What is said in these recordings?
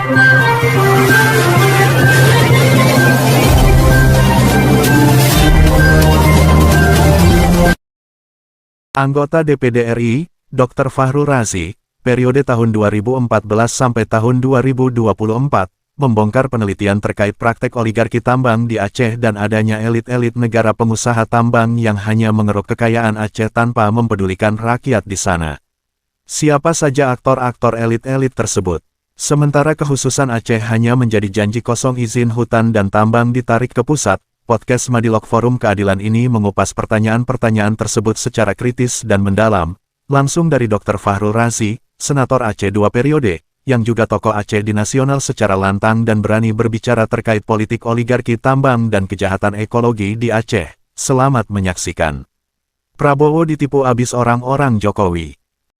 Anggota DPD RI, Dr. Fakhrul Razi, periode tahun 2014 sampai tahun 2024, membongkar penelitian terkait praktek oligarki tambang di Aceh dan adanya elit-elit negara pengusaha tambang yang hanya mengeruk kekayaan Aceh tanpa mempedulikan rakyat di sana. Siapa saja aktor-aktor elit-elit tersebut? Sementara kekhususan Aceh hanya menjadi janji kosong, izin hutan dan tambang ditarik ke pusat. Podcast Madilog Forum Keadilan ini mengupas pertanyaan-pertanyaan tersebut secara kritis dan mendalam, langsung dari Dr. Fakhrul Razi, Senator Aceh 2 periode, yang juga tokoh Aceh di nasional secara lantang dan berani berbicara terkait politik oligarki tambang dan kejahatan ekologi di Aceh. Selamat menyaksikan. Prabowo ditipu abis orang-orang Jokowi.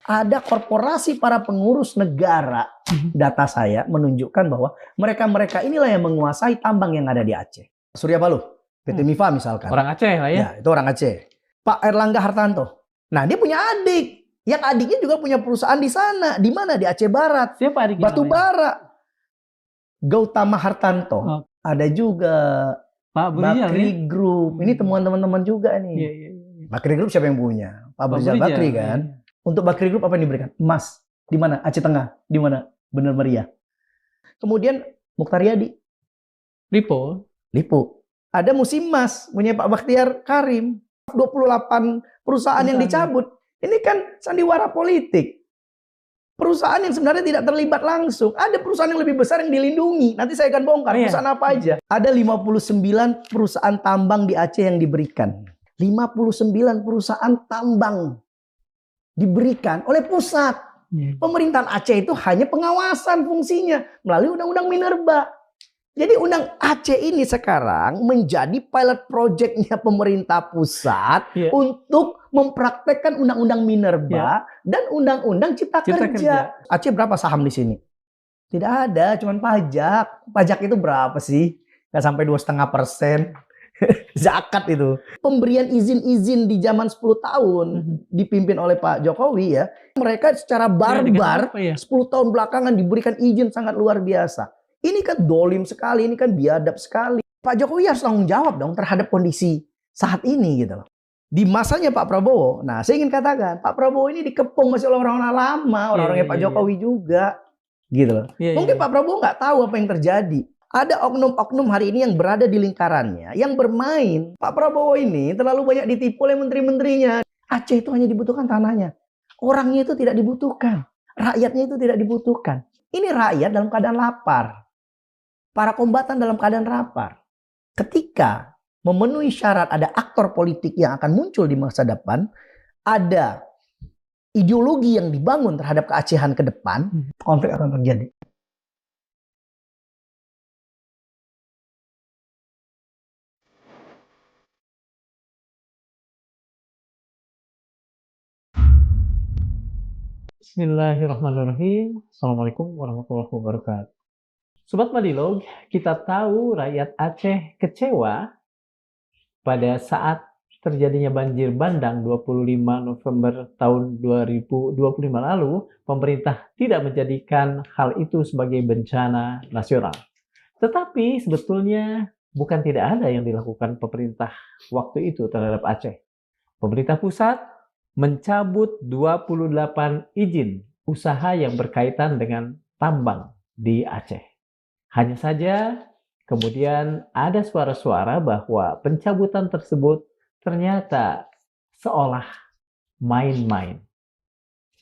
Ada korporasi para pengurus negara, data saya menunjukkan bahwa mereka-mereka inilah yang menguasai tambang yang ada di Aceh. Surya Paloh, PT Mifa misalkan. Orang Aceh lah ya. Ya, itu orang Aceh. Pak Erlangga Hartanto. Nah, dia punya adik. Yang adiknya juga punya perusahaan di sana. Di mana? Di Aceh Barat. Siapa adiknya? Batu bara. Gautama Hartanto. Oh. Ada juga Pak Brijal, Bakri ya? Group. Ini temuan teman-teman juga nih. Iya. Bakri Group siapa yang punya? Pak Brijal Bakri kan. Iya. Untuk Bakri Group apa yang diberikan? Emas. Di mana? Aceh Tengah. Di mana? Bener Meriah. Kemudian Mukhtar Yadi. Lipo. Ada Musimas, punya Pak Bakhtiar Karim. 28 perusahaan yang dicabut. Ini kan sandiwara politik. Perusahaan yang sebenarnya tidak terlibat langsung. Ada perusahaan yang lebih besar yang dilindungi. Nanti saya akan bongkar perusahaan apa aja. Ada 59 perusahaan tambang di Aceh yang diberikan. 59 perusahaan tambang diberikan oleh pusat. Pemerintahan Aceh itu hanya pengawasan fungsinya melalui Undang-Undang Minerba. Jadi Undang Aceh ini sekarang menjadi pilot project-nya pemerintah pusat untuk mempraktekkan Undang-Undang Minerba dan Undang-Undang Cipta Kerja. Aceh berapa saham di sini? Tidak ada, cuman pajak. Pajak itu berapa sih? Nggak sampai 2,5%. Zakat itu. Pemberian izin-izin di zaman 10 tahun dipimpin oleh Pak Jokowi ya. Mereka secara barbar 10 tahun belakangan diberikan izin sangat luar biasa. Ini kan dolim sekali, ini kan biadab sekali. Pak Jokowi harus tanggung jawab dong terhadap kondisi saat ini gitu loh. Di masanya Pak Prabowo, nah saya ingin katakan, Pak Prabowo ini dikepung masih oleh orang-orang lama, orang-orangnya Pak Jokowi juga. Gitu loh. Mungkin Pak Prabowo nggak tahu apa yang terjadi. Ada oknum-oknum hari ini yang berada di lingkarannya, yang bermain. Pak Prabowo ini terlalu banyak ditipu oleh menteri-menterinya. Aceh itu hanya dibutuhkan tanahnya. Orangnya itu tidak dibutuhkan. Rakyatnya itu tidak dibutuhkan. Ini rakyat dalam keadaan lapar. Para kombatan dalam keadaan lapar. Ketika memenuhi syarat ada aktor politik yang akan muncul di masa depan, ada ideologi yang dibangun terhadap keacehan ke depan, konflik akan terjadi. Bismillahirrahmanirrahim. Assalamualaikum warahmatullahi wabarakatuh. Sobat Madilog, kita tahu rakyat Aceh kecewa pada saat terjadinya banjir bandang 25 November tahun 2025 lalu, pemerintah tidak menjadikan hal itu sebagai bencana nasional. Tetapi sebetulnya bukan tidak ada yang dilakukan pemerintah waktu itu terhadap Aceh. Pemerintah pusat mencabut 28 izin usaha yang berkaitan dengan tambang di Aceh. Hanya saja kemudian ada suara-suara bahwa pencabutan tersebut ternyata seolah main-main.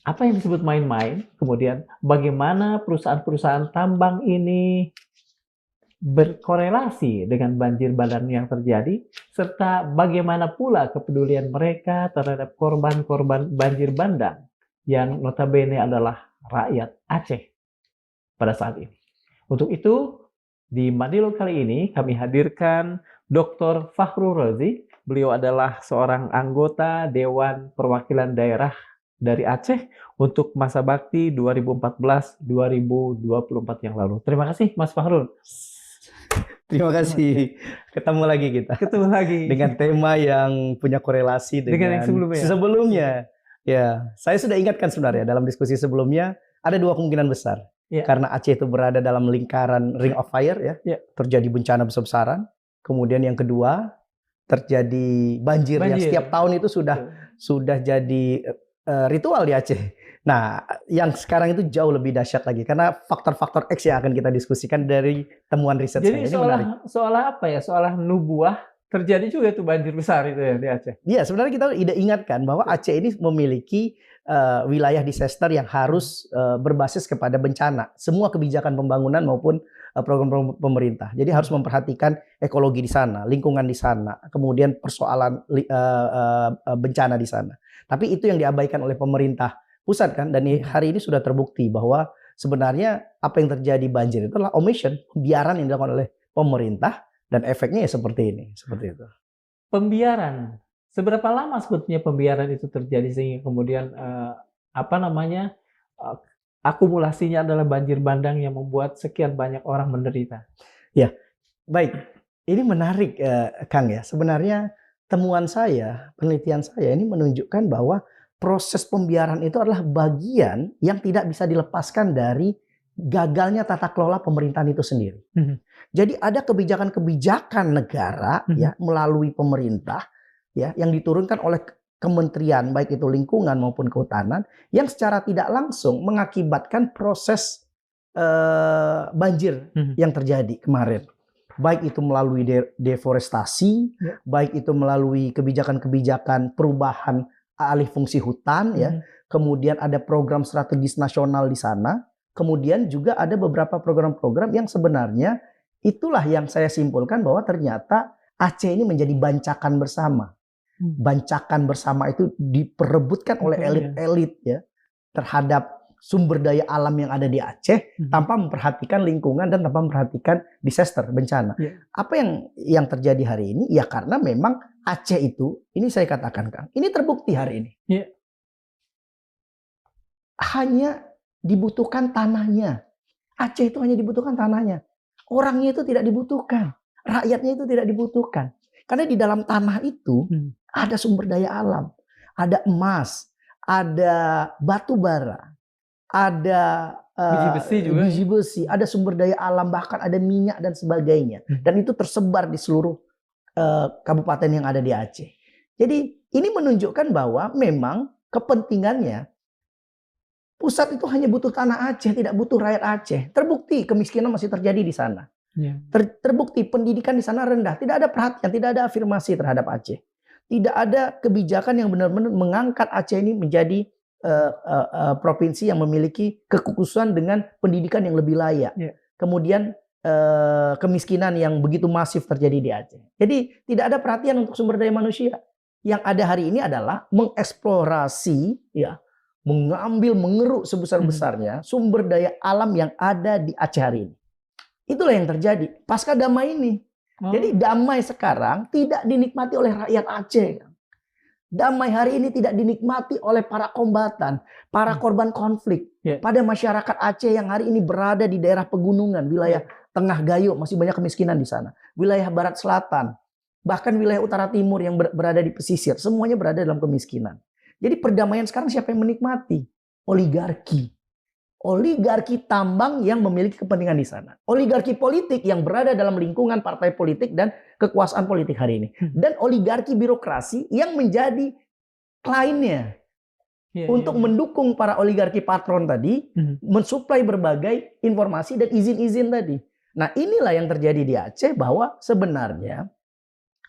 Apa yang disebut main-main? Kemudian bagaimana perusahaan-perusahaan tambang ini berkorelasi dengan banjir bandang yang terjadi, serta bagaimana pula kepedulian mereka terhadap korban-korban banjir bandang yang notabene adalah rakyat Aceh pada saat ini. Untuk itu, di Madilog kali ini kami hadirkan Dr. Fakhrul Razi. Beliau adalah seorang anggota Dewan Perwakilan Daerah dari Aceh untuk masa bakti 2014-2024 yang lalu. Terima kasih Mas Fakhrul. Terima kasih. Ketemu lagi kita. Ketemu lagi. Dengan tema yang punya korelasi dengan yang sebelumnya. Sebelumnya. Ya, saya sudah ingatkan sebenarnya dalam diskusi sebelumnya ada dua kemungkinan besar. Ya. Karena Aceh itu berada dalam lingkaran Ring of Fire ya. Ya. Terjadi bencana besar-besaran. Kemudian yang kedua terjadi banjir yang Banjir. setiap tahun itu sudah jadi ritual di Aceh. Nah, yang sekarang itu jauh lebih dahsyat lagi karena faktor-faktor X yang akan kita diskusikan dari temuan riset Jadi saya. Ini menarik. seolah apa ya? Seolah nubuah terjadi juga itu banjir besar itu ya di Aceh. Iya, sebenarnya kita tidak ingatkan bahwa Aceh ini memiliki wilayah disaster yang harus berbasis kepada bencana. Semua kebijakan pembangunan maupun program pemerintah. Jadi harus memperhatikan ekologi di sana, lingkungan di sana, kemudian persoalan bencana di sana. Tapi itu yang diabaikan oleh pemerintah pusat kan, dan hari ini sudah terbukti bahwa sebenarnya apa yang terjadi banjir itu adalah omission, pembiaran yang dilakukan oleh pemerintah, dan efeknya ya seperti ini, seperti itu. Pembiaran, seberapa lama sebetulnya pembiaran itu terjadi sehingga kemudian akumulasinya adalah banjir bandang yang membuat sekian banyak orang menderita? Ya, baik. Ini menarik, Kang ya. Sebenarnya temuan saya, penelitian saya ini menunjukkan bahwa proses pembiaran itu adalah bagian yang tidak bisa dilepaskan dari gagalnya tata kelola pemerintahan itu sendiri. Jadi ada kebijakan-kebijakan negara ya melalui pemerintah ya yang diturunkan oleh kementerian baik itu lingkungan maupun kehutanan yang secara tidak langsung mengakibatkan proses banjir yang terjadi kemarin. Baik itu melalui deforestasi, baik itu melalui kebijakan-kebijakan perubahan alih fungsi hutan ya. Kemudian ada program strategis nasional di sana. Kemudian juga ada beberapa program-program yang sebenarnya itulah yang saya simpulkan bahwa ternyata Aceh ini menjadi bancakan bersama. Bancakan bersama itu diperebutkan oleh elit-elit ya terhadap sumber daya alam yang ada di Aceh tanpa memperhatikan lingkungan dan tanpa memperhatikan disaster, bencana. Apa yang terjadi hari ini? Ya karena memang Aceh itu, ini saya katakan Kang, ini terbukti hari ini. Hanya dibutuhkan tanahnya. Aceh itu hanya dibutuhkan tanahnya. Orangnya itu tidak dibutuhkan. Rakyatnya itu tidak dibutuhkan. Karena di dalam tanah itu ada sumber daya alam. Ada emas, ada batu bara, ada biji besi, ada sumber daya alam, bahkan ada minyak dan sebagainya. Dan itu tersebar di seluruh kabupaten yang ada di Aceh. Jadi ini menunjukkan bahwa memang kepentingannya pusat itu hanya butuh tanah Aceh, tidak butuh rakyat Aceh. Terbukti kemiskinan masih terjadi di sana. Terbukti pendidikan di sana rendah. Tidak ada perhatian, tidak ada afirmasi terhadap Aceh. Tidak ada kebijakan yang benar-benar mengangkat Aceh ini menjadi provinsi yang memiliki kekhususan dengan pendidikan yang lebih layak. Kemudian kemiskinan yang begitu masif terjadi di Aceh. Jadi tidak ada perhatian untuk sumber daya manusia. Yang ada hari ini adalah mengeksplorasi, ya, mengeruk sebesar-besarnya sumber daya alam yang ada di Aceh hari ini. Itulah yang terjadi pasca damai ini. Jadi damai sekarang tidak dinikmati oleh rakyat Aceh. Damai hari ini tidak dinikmati oleh para kombatan, para korban konflik, pada masyarakat Aceh yang hari ini berada di daerah pegunungan, wilayah Tengah Gayo masih banyak kemiskinan di sana, wilayah Barat Selatan, bahkan wilayah Utara Timur yang berada di pesisir, semuanya berada dalam kemiskinan. Jadi perdamaian sekarang siapa yang menikmati? Oligarki. Oligarki tambang yang memiliki kepentingan di sana. Oligarki politik yang berada dalam lingkungan partai politik dan kekuasaan politik hari ini. Dan oligarki birokrasi yang menjadi kliennya. Untuk mendukung para oligarki patron tadi, mensuplai berbagai informasi dan izin-izin tadi. Nah inilah yang terjadi di Aceh, bahwa sebenarnya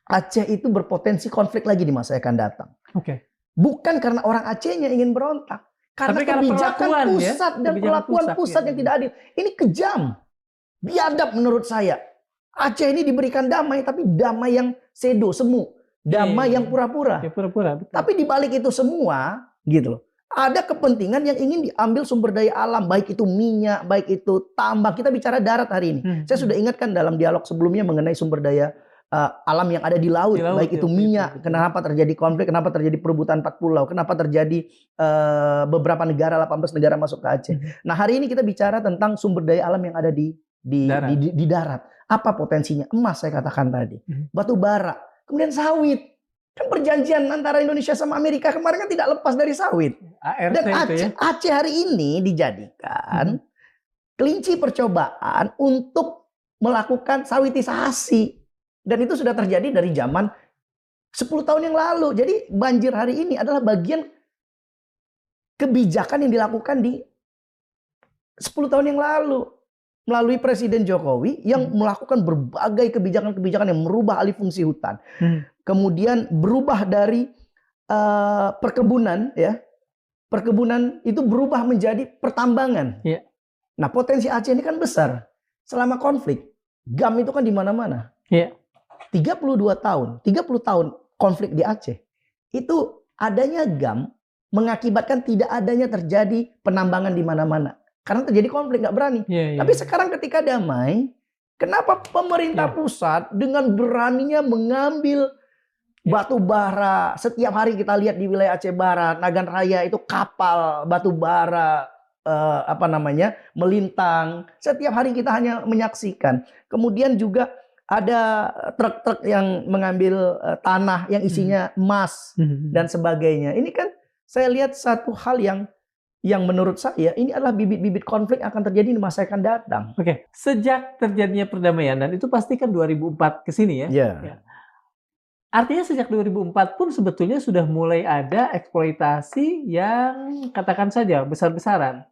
Aceh itu berpotensi konflik lagi di masa yang akan datang. Bukan karena orang Acehnya ingin berontak. Karena kebijakan pusat dan perlakuan pusat yang tidak adil. Ini kejam. Biadab menurut saya. Aceh ini diberikan damai, tapi damai yang semu. Damai yang pura-pura. Tapi dibalik itu semua, gitu loh, ada kepentingan yang ingin diambil sumber daya alam. Baik itu minyak, baik itu tambang. Kita bicara darat hari ini. Saya sudah ingatkan dalam dialog sebelumnya mengenai sumber daya alam yang ada di laut, baik itu minyak, kenapa terjadi konflik, kenapa terjadi perebutan 4 pulau, kenapa terjadi beberapa negara, 18 negara masuk ke Aceh. Nah hari ini kita bicara tentang sumber daya alam yang ada di darat. Apa potensinya? Emas saya katakan tadi, batu bara, kemudian sawit. Kan perjanjian antara Indonesia sama Amerika kemarin kan tidak lepas dari sawit. Dan Aceh hari ini dijadikan kelinci percobaan untuk melakukan sawitisasi. Dan itu sudah terjadi dari zaman 10 tahun yang lalu. Jadi banjir hari ini adalah bagian kebijakan yang dilakukan di 10 tahun yang lalu. Melalui Presiden Jokowi yang melakukan berbagai kebijakan-kebijakan yang merubah alih fungsi hutan. Kemudian berubah dari perkebunan, ya. Perkebunan itu berubah menjadi pertambangan. Yeah. Nah, potensi Aceh ini kan besar. Selama konflik, GAM itu kan di mana-mana. Yeah. 30 tahun konflik di Aceh. Itu adanya GAM mengakibatkan tidak adanya terjadi penambangan di mana-mana. Karena terjadi konflik, nggak berani. Tapi sekarang ketika damai, kenapa pemerintah pusat dengan beraninya mengambil batu bara? Setiap hari kita lihat di wilayah Aceh Barat, Nagan Raya itu kapal batu bara melintang. Setiap hari kita hanya menyaksikan. Kemudian juga ada truk-truk yang mengambil tanah yang isinya emas dan sebagainya. Ini kan saya lihat satu hal yang menurut saya ini adalah bibit-bibit konflik akan terjadi di masa yang akan datang. Oke, sejak terjadinya perdamaian, dan itu pasti kan 2004 ke sini ya? Ya. Artinya sejak 2004 pun sebetulnya sudah mulai ada eksploitasi yang katakan saja besar-besaran.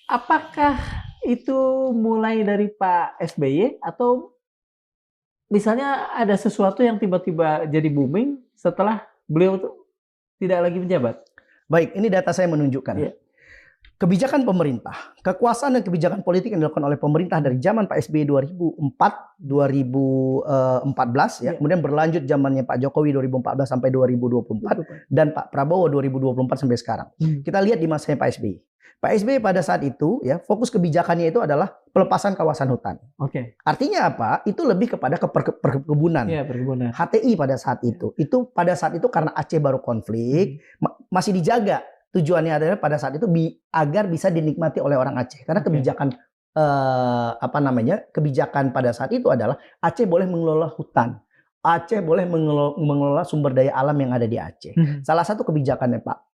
Apakah itu mulai dari Pak SBY atau misalnya ada sesuatu yang tiba-tiba jadi booming setelah beliau tidak lagi menjabat? Baik, ini data saya menunjukkan. Yeah. Kebijakan pemerintah, kekuasaan dan kebijakan politik yang dilakukan oleh pemerintah dari zaman Pak SBY 2014 ya, kemudian berlanjut zamannya Pak Jokowi 2014 sampai 2024 dan Pak Prabowo 2024 sampai sekarang. Kita lihat di masanya Pak SBY. Pak SBY pada saat itu ya, fokus kebijakannya itu adalah pelepasan kawasan hutan. Artinya apa? Itu lebih kepada perkebunan. Perkebunan. HTI pada saat itu. Itu pada saat itu karena Aceh baru konflik, masih dijaga. Tujuannya adalah pada saat itu agar bisa dinikmati oleh orang Aceh. Karena kebijakan kebijakan pada saat itu adalah Aceh boleh mengelola hutan. Aceh boleh mengelola sumber daya alam yang ada di Aceh. Salah satu kebijakannya Pak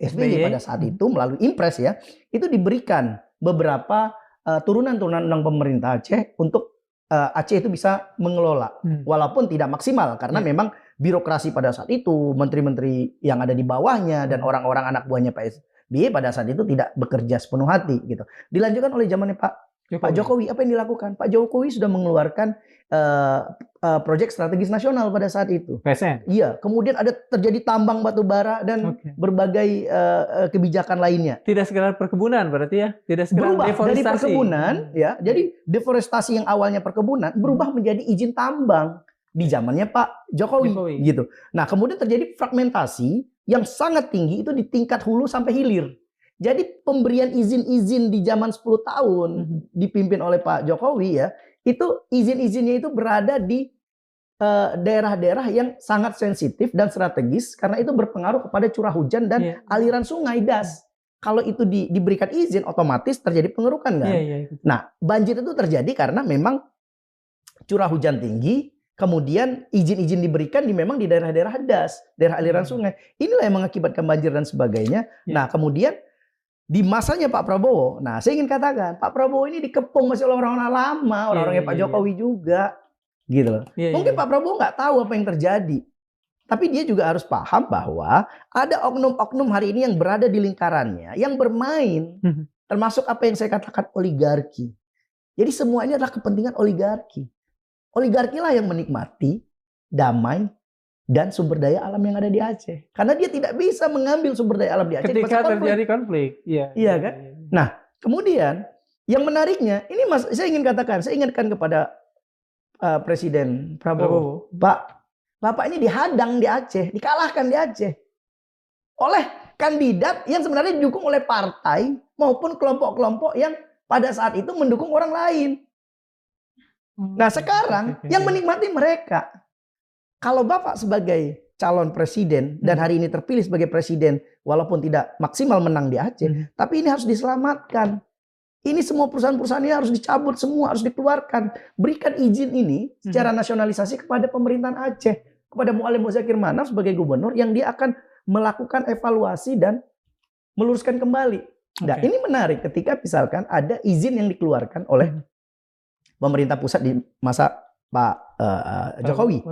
SBY pada saat itu melalui Impres ya, itu diberikan beberapa turunan-turunan undang pemerintah Aceh untuk Aceh itu bisa mengelola. Walaupun tidak maksimal karena memang birokrasi pada saat itu, menteri-menteri yang ada di bawahnya dan orang-orang anak buahnya Pak SBY pada saat itu tidak bekerja sepenuh hati gitu. Dilanjutkan oleh zamannya Pak Jokowi. Apa yang dilakukan? Pak Jokowi sudah mengeluarkan proyek strategis nasional pada saat itu. PSN. Iya, kemudian ada terjadi tambang batu bara dan berbagai kebijakan lainnya. Tidak sekedar perkebunan berarti ya? Tidak sekedar berubah deforestasi. Dari perkebunan ya. Jadi deforestasi yang awalnya perkebunan berubah menjadi izin tambang di zamannya Pak Jokowi gitu. Nah, kemudian terjadi fragmentasi yang sangat tinggi itu di tingkat hulu sampai hilir. Jadi pemberian izin-izin di zaman 10 tahun dipimpin oleh Pak Jokowi ya, itu izin-izinnya itu berada di daerah-daerah yang sangat sensitif dan strategis karena itu berpengaruh kepada curah hujan dan aliran sungai das. Kalau itu diberikan izin otomatis terjadi pengerukan kan. Nah, banjir itu terjadi karena memang curah hujan tinggi, kemudian izin-izin diberikan memang di daerah-daerah das, daerah aliran sungai. Inilah yang mengakibatkan banjir dan sebagainya. Nah, kemudian di masanya Pak Prabowo, nah saya ingin katakan Pak Prabowo ini dikepung masih oleh orang-orang lama, orang-orangnya Pak Jokowi juga, gitu loh. Mungkin Pak Prabowo nggak tahu apa yang terjadi, tapi dia juga harus paham bahwa ada oknum-oknum hari ini yang berada di lingkarannya, yang bermain, termasuk apa yang saya katakan oligarki. Jadi semua ini adalah kepentingan oligarki. Oligarki lah yang menikmati damai dan sumber daya alam yang ada di Aceh. Karena dia tidak bisa mengambil sumber daya alam di Aceh ketika terjadi konflik. Iya kan? Nah, kemudian yang menariknya, ini saya ingin katakan, saya ingatkan kepada Presiden Prabowo. Bapak ini dihadang di Aceh, dikalahkan di Aceh oleh kandidat yang sebenarnya didukung oleh partai maupun kelompok-kelompok yang pada saat itu mendukung orang lain. Nah, sekarang yang menikmati mereka. Kalau Bapak sebagai calon presiden dan hari ini terpilih sebagai presiden walaupun tidak maksimal menang di Aceh, tapi ini harus diselamatkan. Ini semua perusahaan-perusahaan ini harus dicabut semua, harus dikeluarkan. Berikan izin ini secara nasionalisasi kepada pemerintahan Aceh, kepada Mu'alim Muzakir Manaf sebagai gubernur yang dia akan melakukan evaluasi dan meluruskan kembali. Nah, ini menarik ketika misalkan ada izin yang dikeluarkan oleh pemerintah pusat di masa Pak Jokowi.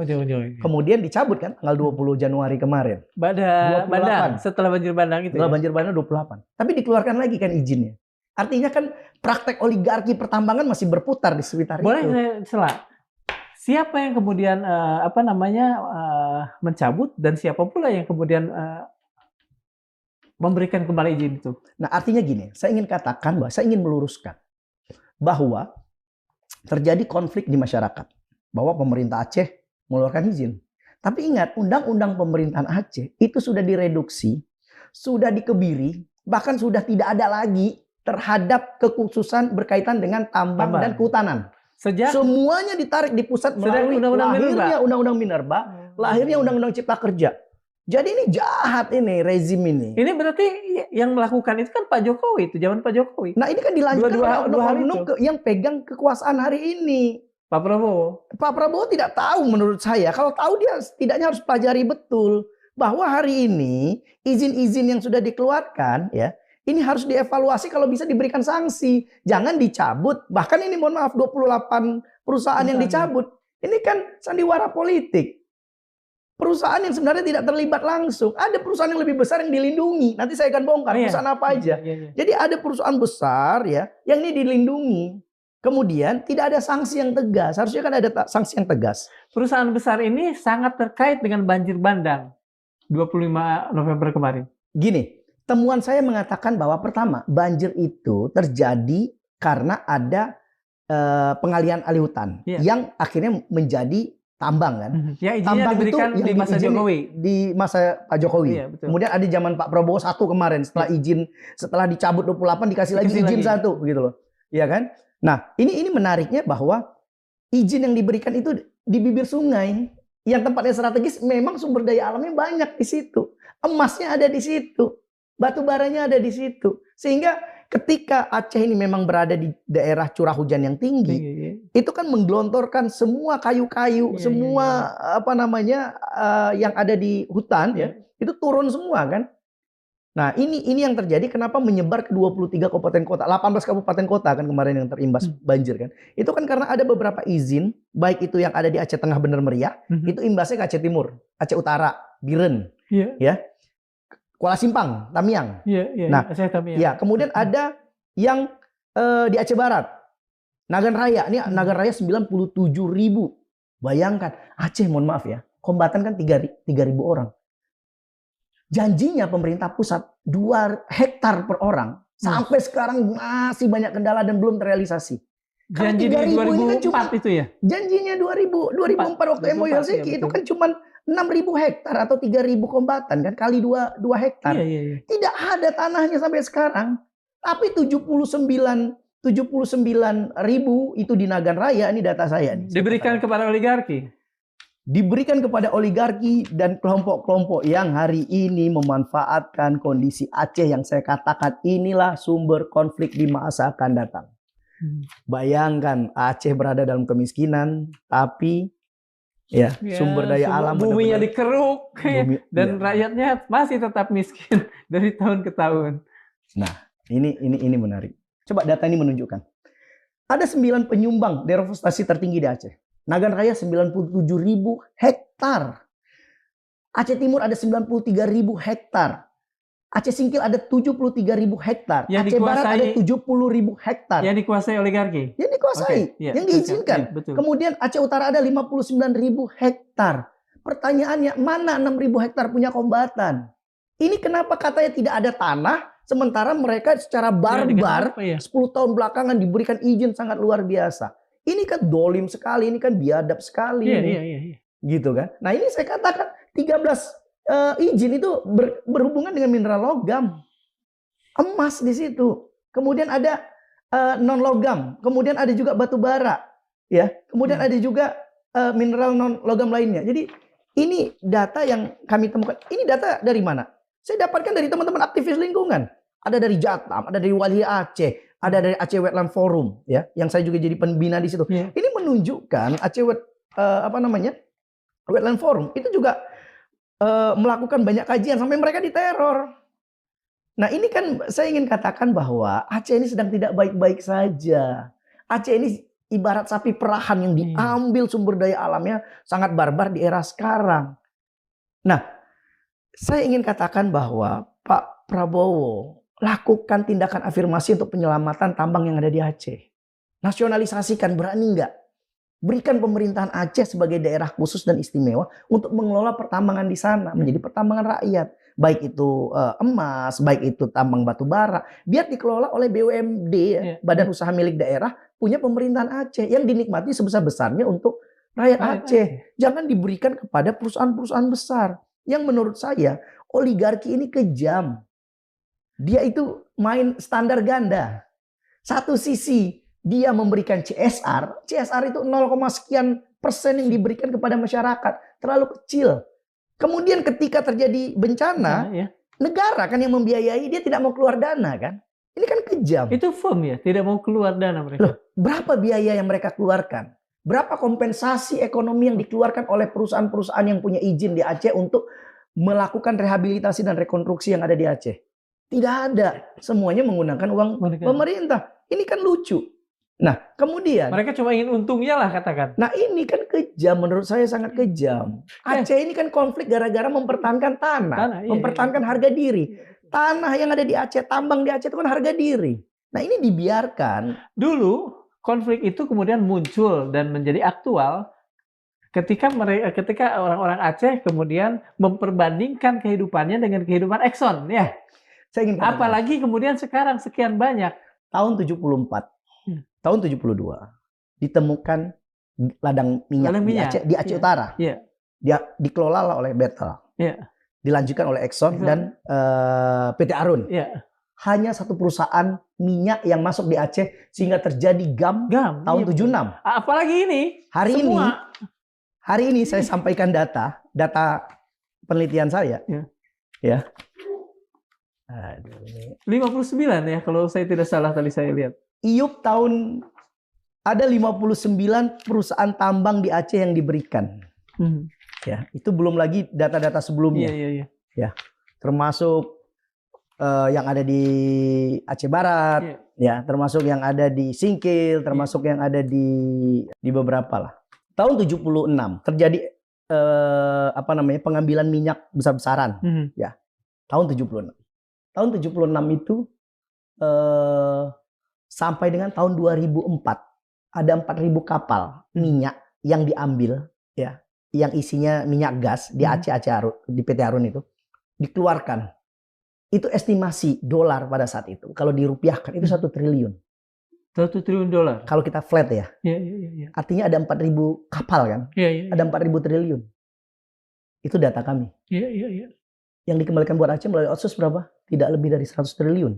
Kemudian dicabut kan tanggal 20 Januari kemarin. 28. Setelah banjir bandang itu. Setelah banjir bandang 28. Tapi dikeluarkan lagi kan izinnya. Artinya kan praktek oligarki pertambangan masih berputar di sekitar itu. Boleh saya sela? Siapa yang kemudian mencabut dan siapa pula yang kemudian memberikan kembali izin itu? Nah, artinya gini, saya ingin katakan bahwa saya ingin meluruskan bahwa terjadi konflik di masyarakat bahwa pemerintah Aceh mengeluarkan izin. Tapi ingat, undang-undang pemerintahan Aceh itu sudah direduksi, sudah dikebiri, bahkan sudah tidak ada lagi terhadap kekhususan berkaitan dengan tambang dan kehutanan. Semuanya ditarik di pusat melalui lahirnya Undang-Undang Minerba, lahirnya Undang-Undang Cipta Kerja. Jadi ini jahat ini rezim ini. Ini berarti yang melakukan itu kan Pak Jokowi, itu zaman Pak Jokowi. Nah ini kan dilanjutkan oleh oknum yang pegang kekuasaan hari ini. Pak Prabowo. Pak Prabowo tidak tahu menurut saya. Kalau tahu dia setidaknya harus pelajari betul bahwa hari ini izin-izin yang sudah dikeluarkan ya, ini harus dievaluasi kalau bisa diberikan sanksi. Jangan dicabut. Bahkan ini mohon maaf 28 perusahaan yang dicabut. Ini kan sandiwara politik. Perusahaan yang sebenarnya tidak terlibat langsung. Ada perusahaan yang lebih besar yang dilindungi. Nanti saya akan bongkar perusahaan apa aja. Jadi ada perusahaan besar ya yang ini dilindungi. Kemudian tidak ada sanksi yang tegas. Harusnya kan ada sanksi yang tegas. Perusahaan besar ini sangat terkait dengan banjir bandang 25 November kemarin. Gini, temuan saya mengatakan bahwa pertama, banjir itu terjadi karena ada pengalihan alih hutan yang akhirnya menjadi tambang kan. Ya, izinnya diberikan di masa Jokowi. Di masa Pak Jokowi. Iya, betul. Kemudian ada zaman Pak Prabowo 1 kemarin setelah izin, setelah dicabut 28 dikasih lagi izin 1 gitu loh. Iya kan? Nah, ini menariknya bahwa izin yang diberikan itu di bibir sungai yang tempatnya strategis, memang sumber daya alamnya banyak di situ. Emasnya ada di situ. Batu baranya ada di situ. Sehingga ketika Aceh ini memang berada di daerah curah hujan yang tinggi, itu kan menggelontorkan semua kayu-kayu, semua yang ada di hutan itu turun semua kan. Nah, ini yang terjadi kenapa menyebar ke 23 kabupaten kota, 18 kabupaten kota kan kemarin yang terimbas banjir kan. Itu kan karena ada beberapa izin, baik itu yang ada di Aceh Tengah Bener Meriah, itu imbasnya ke Aceh Timur, Aceh Utara, Biren, ya. Kuala Simpang, Tamiang. Nah, kemudian ada yang di Aceh Barat, Nagan Raya. Ini Nagan Raya 97.000. Bayangkan, Aceh mohon maaf ya, kombatan kan 3.000 orang. Janjinya pemerintah pusat 2 hektar per orang. Sampai sekarang masih banyak kendala dan belum terrealisasi. Janji di 2004 itu ya? Janjinya 2004 waktu MOU Helsinki itu kan cuma 6.000 hektar atau 3.000 kombatan kan kali 2 hektar. Tidak ada tanahnya sampai sekarang. Tapi 79.000 itu di Nagan Raya, ini data saya nih. Diberikan kepada oligarki. Diberikan kepada oligarki dan kelompok-kelompok yang hari ini memanfaatkan kondisi Aceh yang saya katakan inilah sumber konflik di masa akan datang. Bayangkan Aceh berada dalam kemiskinan, tapi sumber daya alam buminya dikeruk dan rakyatnya masih tetap miskin dari tahun ke tahun. Nah, ini menarik. Coba data ini menunjukkan. Ada 9 penyumbang deforestasi tertinggi di Aceh. Nagan Raya 97.000 hektar. Aceh Timur ada 93.000 hektar. Aceh Singkil ada 73.000 hektar. Aceh Barat ada 70.000 hektar. Yang dikuasai oligarki. Yang dikuasai, yang diizinkan. Kemudian Aceh Utara ada 59.000 hektar. Pertanyaannya, mana 6.000 hektar punya kombatan? Ini kenapa katanya tidak ada tanah, sementara mereka secara barbar 10 tahun belakangan diberikan izin sangat luar biasa. Ini kan dolim sekali, ini kan biadab sekali. Gitu kan. Nah ini saya katakan 13 izin itu berhubungan dengan mineral logam. Emas di situ. Kemudian ada non logam. Kemudian ada juga batu bara. Ya. Kemudian ada juga mineral non logam lainnya. Jadi ini data yang kami temukan. Ini data dari mana? Saya dapatkan dari teman-teman aktivis lingkungan. Ada dari Jatam, ada dari Wali Aceh. Ada dari Aceh Wetland Forum, ya, yang saya juga jadi pembina di situ. Ini menunjukkan Aceh Wetland Forum itu juga melakukan banyak kajian sampai mereka diteror. Nah ini kan saya ingin katakan bahwa Aceh ini sedang tidak baik-baik saja. Aceh ini ibarat sapi perahan yang diambil sumber daya alamnya sangat barbar di era sekarang. Nah, saya ingin katakan bahwa Pak Prabowo lakukan tindakan afirmasi untuk penyelamatan tambang yang ada di Aceh. Nasionalisasikan, berani nggak? Berikan pemerintahan Aceh sebagai daerah khusus dan istimewa untuk mengelola pertambangan di sana menjadi pertambangan rakyat. Baik itu emas, baik itu tambang batu bara, biar dikelola oleh BUMD, Badan Usaha Milik Daerah, punya pemerintahan Aceh yang dinikmati sebesar-besarnya untuk rakyat Aceh. Jangan diberikan kepada perusahaan-perusahaan besar yang menurut saya oligarki ini kejam. Dia itu main standar ganda. Satu sisi dia memberikan CSR itu 0, sekian persen yang diberikan kepada masyarakat. Terlalu kecil. Kemudian ketika terjadi bencana, negara kan yang membiayai, dia tidak mau keluar dana kan. Ini kan kejam. Itu firm ya, tidak mau keluar dana mereka. Loh, berapa biaya yang mereka keluarkan? Berapa kompensasi ekonomi yang dikeluarkan oleh perusahaan-perusahaan yang punya izin di Aceh untuk melakukan rehabilitasi dan rekonstruksi yang ada di Aceh? Tidak ada. Semuanya menggunakan uang pemerintah. Ini kan lucu. Nah, kemudian mereka cuma ingin untungnya lah katakan. Nah, ini kan kejam, menurut saya sangat kejam. Aceh ini kan konflik gara-gara mempertahankan tanah, mempertahankan harga diri. Tanah yang ada di Aceh, tambang di Aceh itu kan harga diri. Nah, ini dibiarkan. Dulu konflik itu kemudian muncul dan menjadi aktual ketika orang-orang Aceh kemudian memperbandingkan kehidupannya dengan kehidupan Exxon, ya. Saya ingin katakan, apalagi kemudian sekarang sekian banyak. Tahun 74. Tahun 72 ditemukan ladang minyak di Aceh Utara. Dia dikelola oleh Betel. Dilanjutkan oleh Exxon dan PT Arun. Hanya satu perusahaan minyak yang masuk di Aceh sehingga terjadi GAM tahun 76. Apalagi ini. Hari ini saya sampaikan data penelitian saya. Ya. Aduh, 59 ya kalau saya tidak salah tadi saya lihat. IUP ada 59 perusahaan tambang di Aceh yang diberikan. Ya, itu belum lagi data-data sebelumnya. Ya, termasuk yang ada di Aceh Barat, ya, termasuk yang ada di Singkil, termasuk yang ada di beberapa lah. Tahun 76 terjadi pengambilan minyak besar-besaran, ya. Tahun 76. Tahun 76 itu sampai dengan tahun 2004 ada 4.000 kapal minyak yang diambil, ya, yang isinya minyak gas di Aceh Arun, di PT Arun itu dikeluarkan. Itu estimasi dolar pada saat itu. Kalau dirupiahkan itu 1 triliun. 1 triliun dolar. Kalau kita flat ya. Artinya ada 4.000 kapal kan? Ada 4.000 triliun. Itu data kami. Yang dikembalikan buat Aceh melalui otsus berapa? Tidak lebih dari 100 triliun.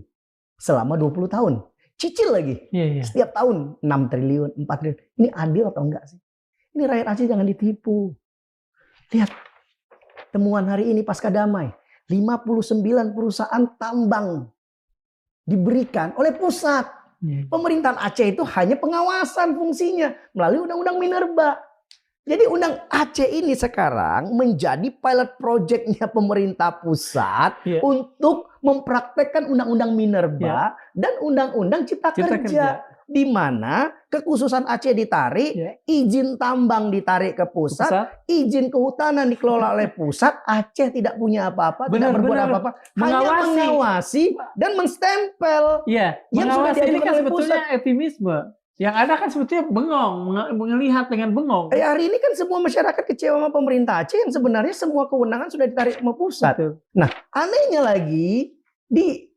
Selama 20 tahun. Cicil lagi. Setiap tahun 6 triliun, 4 triliun. Ini adil atau enggak sih? Ini rakyat Aceh jangan ditipu. Lihat. Temuan hari ini pasca damai. 59 perusahaan tambang diberikan oleh pusat. Pemerintahan Aceh itu hanya pengawasan fungsinya melalui Undang-Undang Minerba. Jadi Undang Aceh ini sekarang menjadi pilot project-nya pemerintah pusat untuk mempraktekkan Undang-Undang Minerba dan Undang-Undang Cipta Kerja. Di mana kekhususan Aceh ditarik, izin tambang ditarik ke pusat, izin kehutanan dikelola oleh pusat, Aceh tidak punya apa-apa, tidak berbuat apa-apa, hanya mengawasi dan menstempel. Yang sudah ini kan sebetulnya eufemisme. Yang ada kan sebetulnya bengong, melihat dengan bengong. Hari ini kan semua masyarakat kecewa sama pemerintah Aceh yang sebenarnya semua kewenangan sudah ditarik sama pusat. Nah, anehnya lagi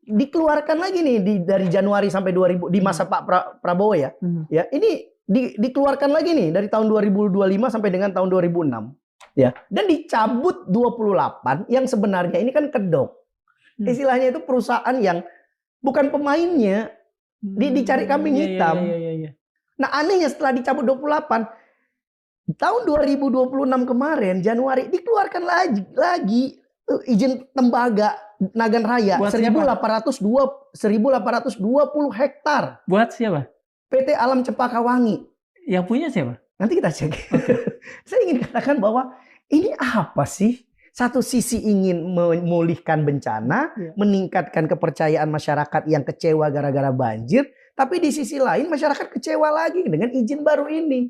dikeluarkan lagi nih dari Januari sampai 2000 di masa Pak Prabowo ya. Ya, ini dikeluarkan lagi nih dari tahun 2025 sampai dengan tahun 2006. Ya, dan dicabut 28 yang sebenarnya ini kan kedok. Istilahnya itu perusahaan yang bukan pemainnya. Dicari kambing hitam. Nah, anehnya setelah dicabut 28 tahun 2026 kemarin Januari dikeluarkan lagi izin tembaga Nagan Raya 1820 hektar. Buat siapa? PT Alam Cempaka Wangi. Yang punya siapa? Nanti kita cek. Saya ingin katakan bahwa ini apa sih? Satu sisi ingin memulihkan bencana, meningkatkan kepercayaan masyarakat yang kecewa gara-gara banjir, tapi di sisi lain masyarakat kecewa lagi dengan izin baru ini.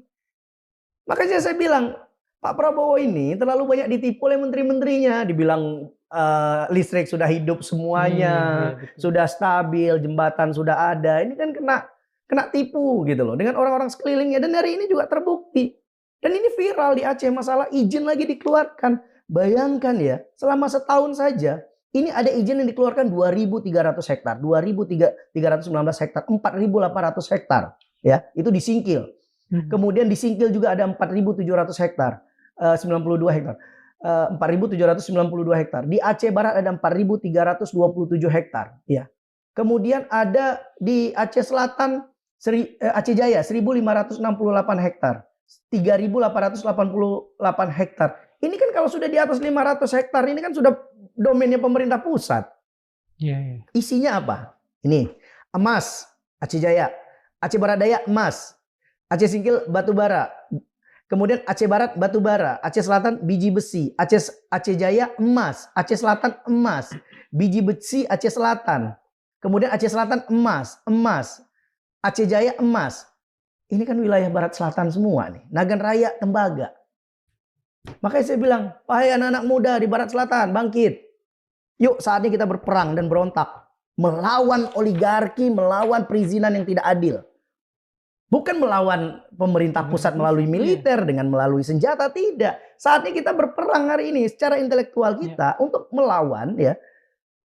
Makanya saya bilang, Pak Prabowo ini terlalu banyak ditipu oleh menteri-menterinya. Dibilang listrik sudah hidup semuanya, sudah stabil, jembatan sudah ada. Ini kan kena tipu gitu loh dengan orang-orang sekelilingnya. Dan hari ini juga terbukti. Dan ini viral di Aceh, masalah izin lagi dikeluarkan. Bayangkan ya, selama setahun saja ini ada izin yang dikeluarkan 2.300 hektar, 2.319 hektar, 4.800 hektar. Ya, itu disingkil. Kemudian disingkil juga ada 4.700 hektar, 92 hektar. 4.792 hektar. Di Aceh Barat ada 4.327 hektar. Ya. Kemudian ada di Aceh Selatan, Aceh Jaya 1.568 hektar. 3.888 hektar. Ini kan kalau sudah di atas 500 hektar, ini kan sudah domainnya pemerintah pusat. Isinya apa? Ini, emas, Aceh Jaya. Aceh Barat Daya, emas. Aceh Singkil, batu bara. Kemudian Aceh Barat, batu bara. Aceh Selatan, biji besi. Aceh Jaya, emas. Aceh Selatan, emas. Biji besi, Aceh Selatan. Kemudian Aceh Selatan, emas. Aceh Jaya, emas. Ini kan wilayah Barat Selatan semua nih. Nagan Raya, tembaga. Makanya saya bilang, wahai anak-anak muda di Barat Selatan, bangkit. Yuk saatnya kita berperang dan berontak. Melawan oligarki, melawan perizinan yang tidak adil. Bukan melawan pemerintah pusat melalui militer, dengan melalui senjata, tidak. Saatnya kita berperang hari ini secara intelektual kita untuk melawan ya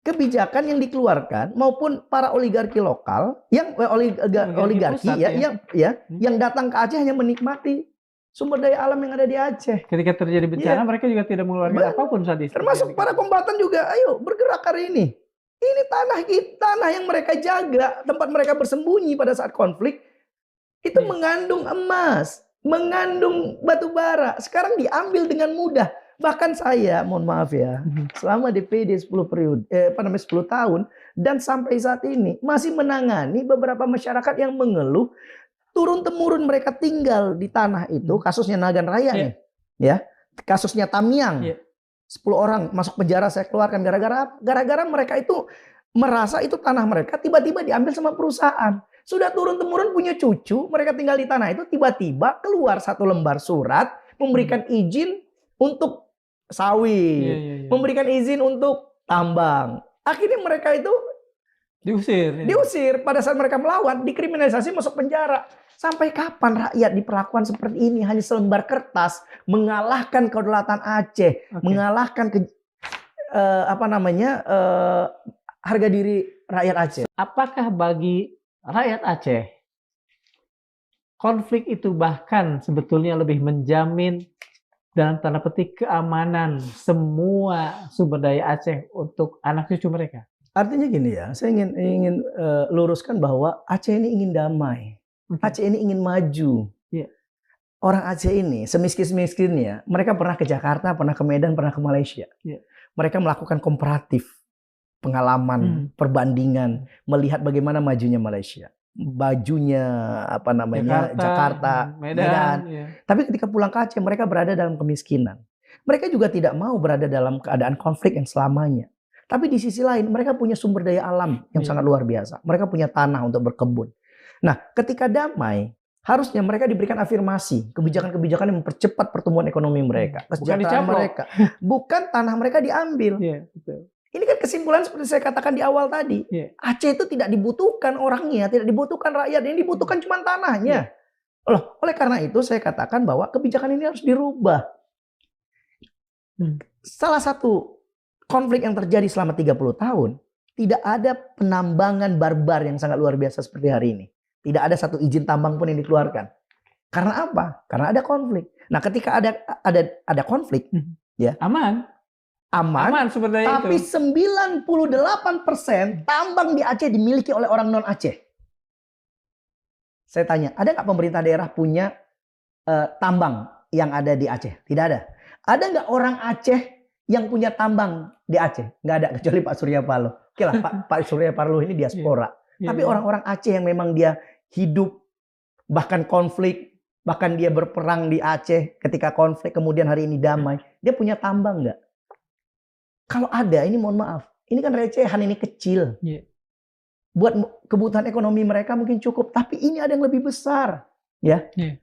kebijakan yang dikeluarkan maupun para oligarki lokal, yang oligarki yang datang ke Aceh hanya menikmati sumber daya alam yang ada di Aceh. Ketika terjadi bencana, mereka juga tidak mengeluarkan apapun saat itu. Termasuk para kombatan juga, ayo bergerak hari ini. Ini tanah kita, tanah yang mereka jaga, tempat mereka bersembunyi pada saat konflik, itu mengandung emas, mengandung batu bara. Sekarang diambil dengan mudah. Bahkan saya, mohon maaf ya, selama DPD 10 tahun, dan sampai saat ini masih menangani beberapa masyarakat yang mengeluh turun-temurun mereka tinggal di tanah itu. Kasusnya Nagan Raya nih, ya, kasusnya Tamiang, 10 orang masuk penjara saya keluarkan gara-gara mereka itu merasa itu tanah mereka tiba-tiba diambil sama perusahaan. Sudah turun-temurun punya cucu, mereka tinggal di tanah itu, tiba-tiba keluar satu lembar surat memberikan izin untuk sawit, memberikan izin untuk tambang. Akhirnya mereka itu diusir. Pada saat mereka melawan, dikriminalisasi, masuk penjara. Sampai kapan rakyat diperlakukan seperti ini? Hanya selembar kertas mengalahkan kedaulatan Aceh, mengalahkan harga diri rakyat Aceh. Apakah bagi rakyat Aceh konflik itu bahkan sebetulnya lebih menjamin dalam tanda petik keamanan semua sumber daya Aceh untuk anak cucu mereka? Artinya gini ya, saya ingin luruskan bahwa Aceh ini ingin damai. Aceh ini ingin maju. Orang Aceh ini semiskin-miskinnya, mereka pernah ke Jakarta, pernah ke Medan, pernah ke Malaysia. Mereka melakukan komparatif, pengalaman, perbandingan, melihat bagaimana majunya Malaysia, bajunya Jakarta, Medan. Tapi ketika pulang ke Aceh, mereka berada dalam kemiskinan. Mereka juga tidak mau berada dalam keadaan konflik yang selamanya. Tapi di sisi lain, mereka punya sumber daya alam yang sangat luar biasa. Mereka punya tanah untuk berkebun. Nah, ketika damai, harusnya mereka diberikan afirmasi, kebijakan-kebijakan yang mempercepat pertumbuhan ekonomi mereka, kesejahteraan mereka. Bukan tanah mereka diambil. Ini kan kesimpulan seperti saya katakan di awal tadi. Aceh itu tidak dibutuhkan orangnya, tidak dibutuhkan rakyat, yang dibutuhkan cuma tanahnya. Oleh karena itu saya katakan bahwa kebijakan ini harus dirubah. Salah satu konflik yang terjadi selama 30 tahun, tidak ada penambangan barbar yang sangat luar biasa seperti hari ini. Tidak ada satu izin tambang pun yang dikeluarkan. Karena apa? Karena ada konflik. Nah, ketika ada konflik, ya aman sumber daya tapi itu. 98% tambang di Aceh dimiliki oleh orang non Aceh. Saya tanya, ada nggak pemerintah daerah punya tambang yang ada di Aceh? Tidak ada. Ada nggak orang Aceh yang punya tambang di Aceh? Nggak ada, kecuali Pak Surya Paloh. Oke lah, Pak Surya Paloh ini diaspora. Tapi orang-orang Aceh yang memang dia hidup, bahkan konflik, bahkan dia berperang di Aceh ketika konflik, kemudian hari ini damai, dia punya tambang nggak? Kalau ada, ini mohon maaf, ini kan recehan, ini kecil. Iya. Buat kebutuhan ekonomi mereka mungkin cukup, tapi ini ada yang lebih besar, ya. Iya.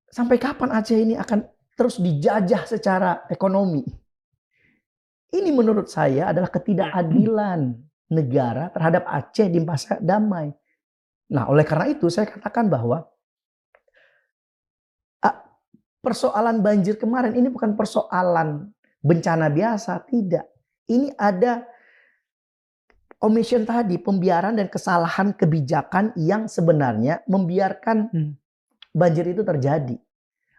Sampai kapan Aceh ini akan terus dijajah secara ekonomi? Ini menurut saya adalah ketidakadilan negara terhadap Aceh di masa damai. Nah, oleh karena itu saya katakan bahwa persoalan banjir kemarin ini bukan persoalan bencana biasa, tidak. Ini ada omission tadi, pembiaran dan kesalahan kebijakan yang sebenarnya membiarkan banjir itu terjadi.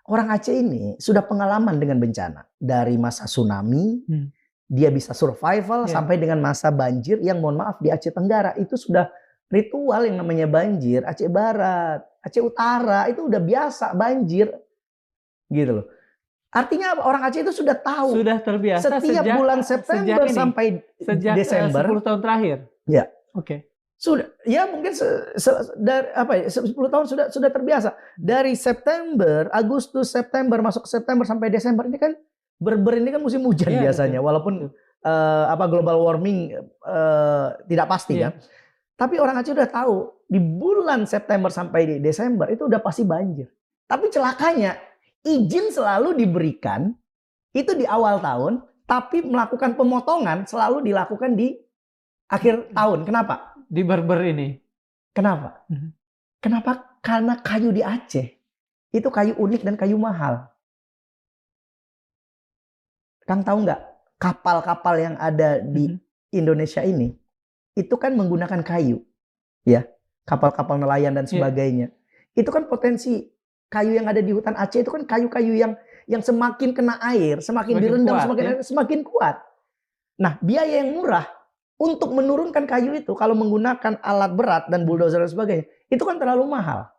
Orang Aceh ini sudah pengalaman dengan bencana. Dari masa tsunami, dia bisa survival sampai dengan masa banjir yang mohon maaf di Aceh Tenggara. Itu sudah ritual yang namanya banjir. Aceh Barat, Aceh Utara itu udah biasa banjir. Gitu loh. Artinya orang Aceh itu sudah tahu. Sudah terbiasa setiap bulan September sampai sejak Desember. 10 tahun terakhir. Ya. Oke. Sudah, ya mungkin dari 10 tahun sudah terbiasa. Dari September, Agustus, September, masuk September sampai Desember ini kan ini kan musim hujan biasanya, betul. Walaupun global warming tidak pasti kan. Tapi orang Aceh udah tahu di bulan September sampai di Desember itu udah pasti banjir. Tapi celakanya izin selalu diberikan itu di awal tahun, tapi melakukan pemotongan selalu dilakukan di akhir tahun. Kenapa? Di Berber ini. Kenapa? Kenapa? Karena kayu di Aceh itu kayu unik dan kayu mahal. Kang tahu nggak? Kapal-kapal yang ada di Indonesia ini itu kan menggunakan kayu, ya, kapal-kapal nelayan dan sebagainya. Itu kan potensi kayu yang ada di hutan Aceh itu kan kayu-kayu yang semakin kena air, semakin direndam, semakin kuat. Nah, biaya yang murah untuk menurunkan kayu itu kalau menggunakan alat berat dan bulldozer dan sebagainya, itu kan terlalu mahal.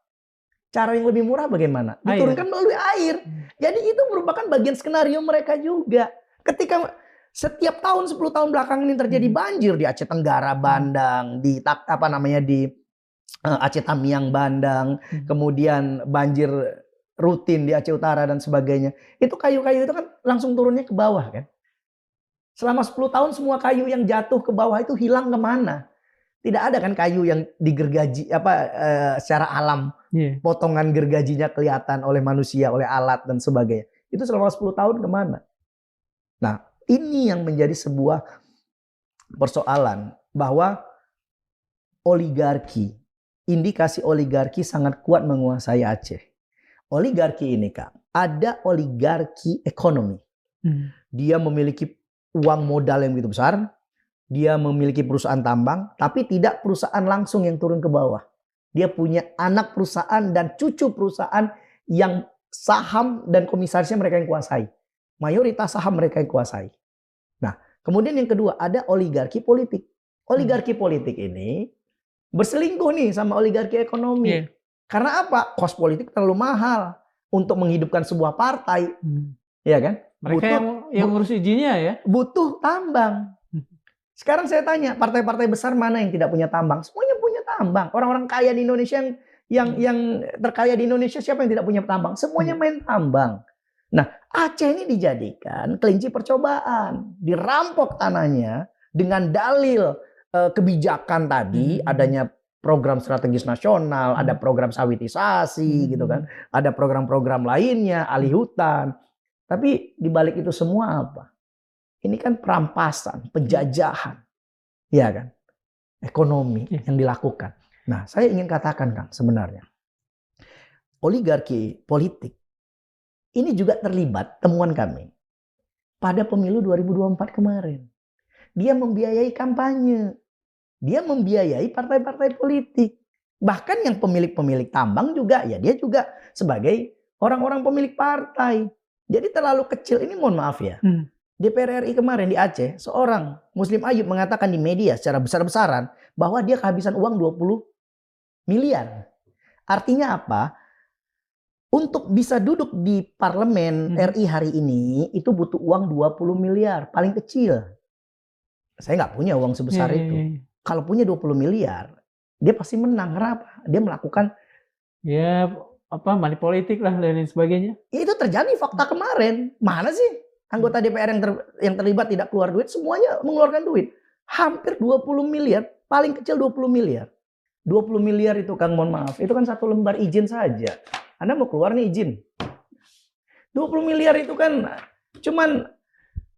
Cara yang lebih murah bagaimana? Diturunkan melalui air. Jadi itu merupakan bagian skenario mereka juga. Ketika setiap tahun 10 tahun belakangan ini terjadi banjir di Aceh Tenggara, Bandang, di Aceh Tamiang, Bandang, kemudian banjir rutin di Aceh Utara dan sebagainya. Itu kayu-kayu itu kan langsung turunnya ke bawah kan. Selama 10 tahun semua kayu yang jatuh ke bawah itu hilang kemana? Tidak ada kan kayu yang digergaji secara alam. Potongan gergajinya kelihatan oleh manusia, oleh alat dan sebagainya. Itu selama 10 tahun kemana? Nah, ini yang menjadi sebuah persoalan bahwa oligarki, indikasi oligarki sangat kuat menguasai Aceh. Oligarki ini, Kak, ada oligarki ekonomi. Dia memiliki uang modal yang begitu besar, dia memiliki perusahaan tambang, tapi tidak perusahaan langsung yang turun ke bawah. Dia punya anak perusahaan dan cucu perusahaan yang saham dan komisarisnya mereka yang kuasai. Mayoritas saham mereka yang kuasai. Nah, kemudian yang kedua ada oligarki politik. Oligarki politik ini berselingkuh nih sama oligarki ekonomi. Karena apa? Kos politik terlalu mahal untuk menghidupkan sebuah partai. Ya kan? Mereka yang ngurus izinnya ya. Butuh tambang. Sekarang saya tanya, partai-partai besar mana yang tidak punya tambang? Semuanya punya tambang. Orang-orang kaya di Indonesia yang terkaya di Indonesia siapa yang tidak punya tambang? Semuanya main tambang. Nah, Aceh ini dijadikan kelinci percobaan, dirampok tanahnya dengan dalil kebijakan tadi, adanya program strategis nasional, ada program sawitisasi gitu kan, ada program-program lainnya, alih hutan. Tapi di balik itu semua apa? Ini kan perampasan, penjajahan, ya kan? Ekonomi yang dilakukan. Nah, saya ingin katakan, Kang, sebenarnya oligarki politik ini juga terlibat, temuan kami, pada pemilu 2024 kemarin. Dia membiayai kampanye, dia membiayai partai-partai politik. Bahkan yang pemilik-pemilik tambang juga, ya dia juga sebagai orang-orang pemilik partai. Jadi terlalu kecil, ini mohon maaf ya. DPR RI kemarin di Aceh, seorang Muslim Ayub mengatakan di media secara besar-besaran bahwa dia kehabisan uang 20 miliar. Artinya apa? Untuk bisa duduk di parlemen RI hari ini, itu butuh uang 20 miliar, paling kecil. Saya nggak punya uang sebesar itu. Kalau punya 20 miliar, dia pasti menang. Kenapa? Dia melakukan money politik lah dan lain sebagainya. Itu terjadi fakta kemarin. Mana sih Anggota DPR yang terlibat tidak keluar duit, semuanya mengeluarkan duit. Hampir 20 miliar, paling kecil 20 miliar. 20 miliar itu Kang, mohon maaf, itu kan satu lembar izin saja. Anda mau keluar nih izin. 20 miliar itu kan cuman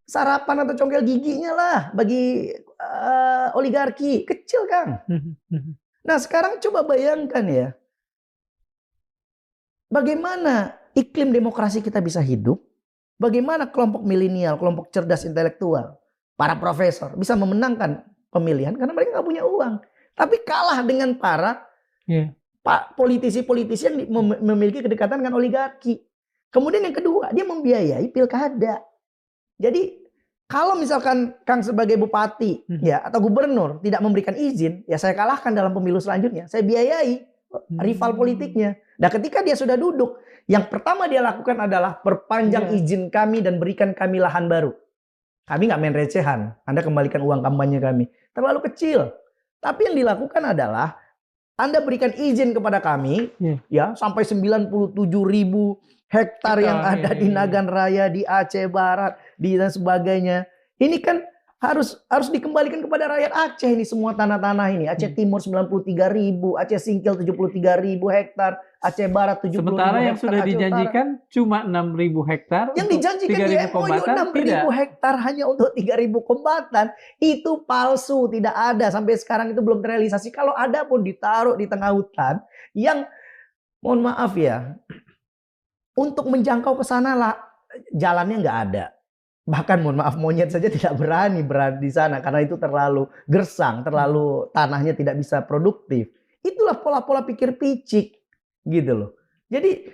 sarapan atau congkel giginya lah bagi oligarki. Kecil, Kang. Nah, sekarang coba bayangkan ya. Bagaimana iklim demokrasi kita bisa hidup? Bagaimana kelompok milenial, kelompok cerdas intelektual, para profesor bisa memenangkan pemilihan karena mereka nggak punya uang. Tapi kalah dengan para politisi-politisi yang memiliki kedekatan dengan oligarki. Kemudian yang kedua, dia membiayai pilkada. Jadi kalau misalkan Kang sebagai bupati ya atau gubernur tidak memberikan izin, ya saya kalahkan dalam pemilu selanjutnya. Saya biayai rival politiknya. Nah, ketika dia sudah duduk, yang pertama dia lakukan adalah perpanjang izin kami dan berikan kami lahan baru. Kami nggak main recehan. Anda kembalikan uang kampanye kami. Terlalu kecil. Tapi yang dilakukan adalah Anda berikan izin kepada kami ya sampai 97.000 hektar yang ada di Nagan Raya, di Aceh Barat, di dan sebagainya. Ini kan harus dikembalikan kepada rakyat Aceh ini semua tanah-tanah ini. Aceh Timur 93.000, Aceh Singkil 73.000 hektar, Aceh Barat 70.000 hektar. Sementara yang sudah Aceh dijanjikan Utara cuma 6.000 hektar. yang dijanjikan di MOU 6.000 hektar hanya untuk 3.000 kombatan. Itu palsu, tidak ada. Sampai sekarang itu belum terrealisasi. Kalau ada pun ditaruh di tengah hutan yang, mohon maaf ya, untuk menjangkau ke sana lah jalannya nggak ada. Bahkan mohon maaf, monyet saja tidak berani di sana karena itu terlalu gersang, terlalu tanahnya tidak bisa produktif. Itulah pola-pola pikir picik gitu loh. Jadi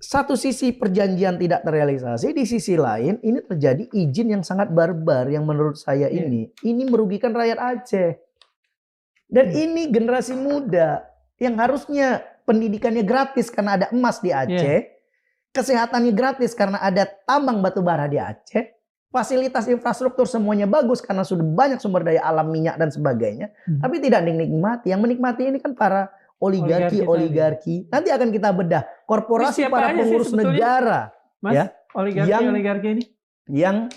satu sisi perjanjian tidak terrealisasi, di sisi lain ini terjadi izin yang sangat barbar yang menurut saya ini merugikan rakyat Aceh. Dan ini generasi muda yang harusnya pendidikannya gratis karena ada emas di Aceh, kesehatannya gratis karena ada tambang batu bara di Aceh, fasilitas infrastruktur semuanya bagus karena sudah banyak sumber daya alam, minyak dan sebagainya, tapi tidak dinikmati. Yang menikmati ini kan para oligarki. Nanti akan kita bedah korporasi para pengurus negara, Mas, ya, oligarki ini yang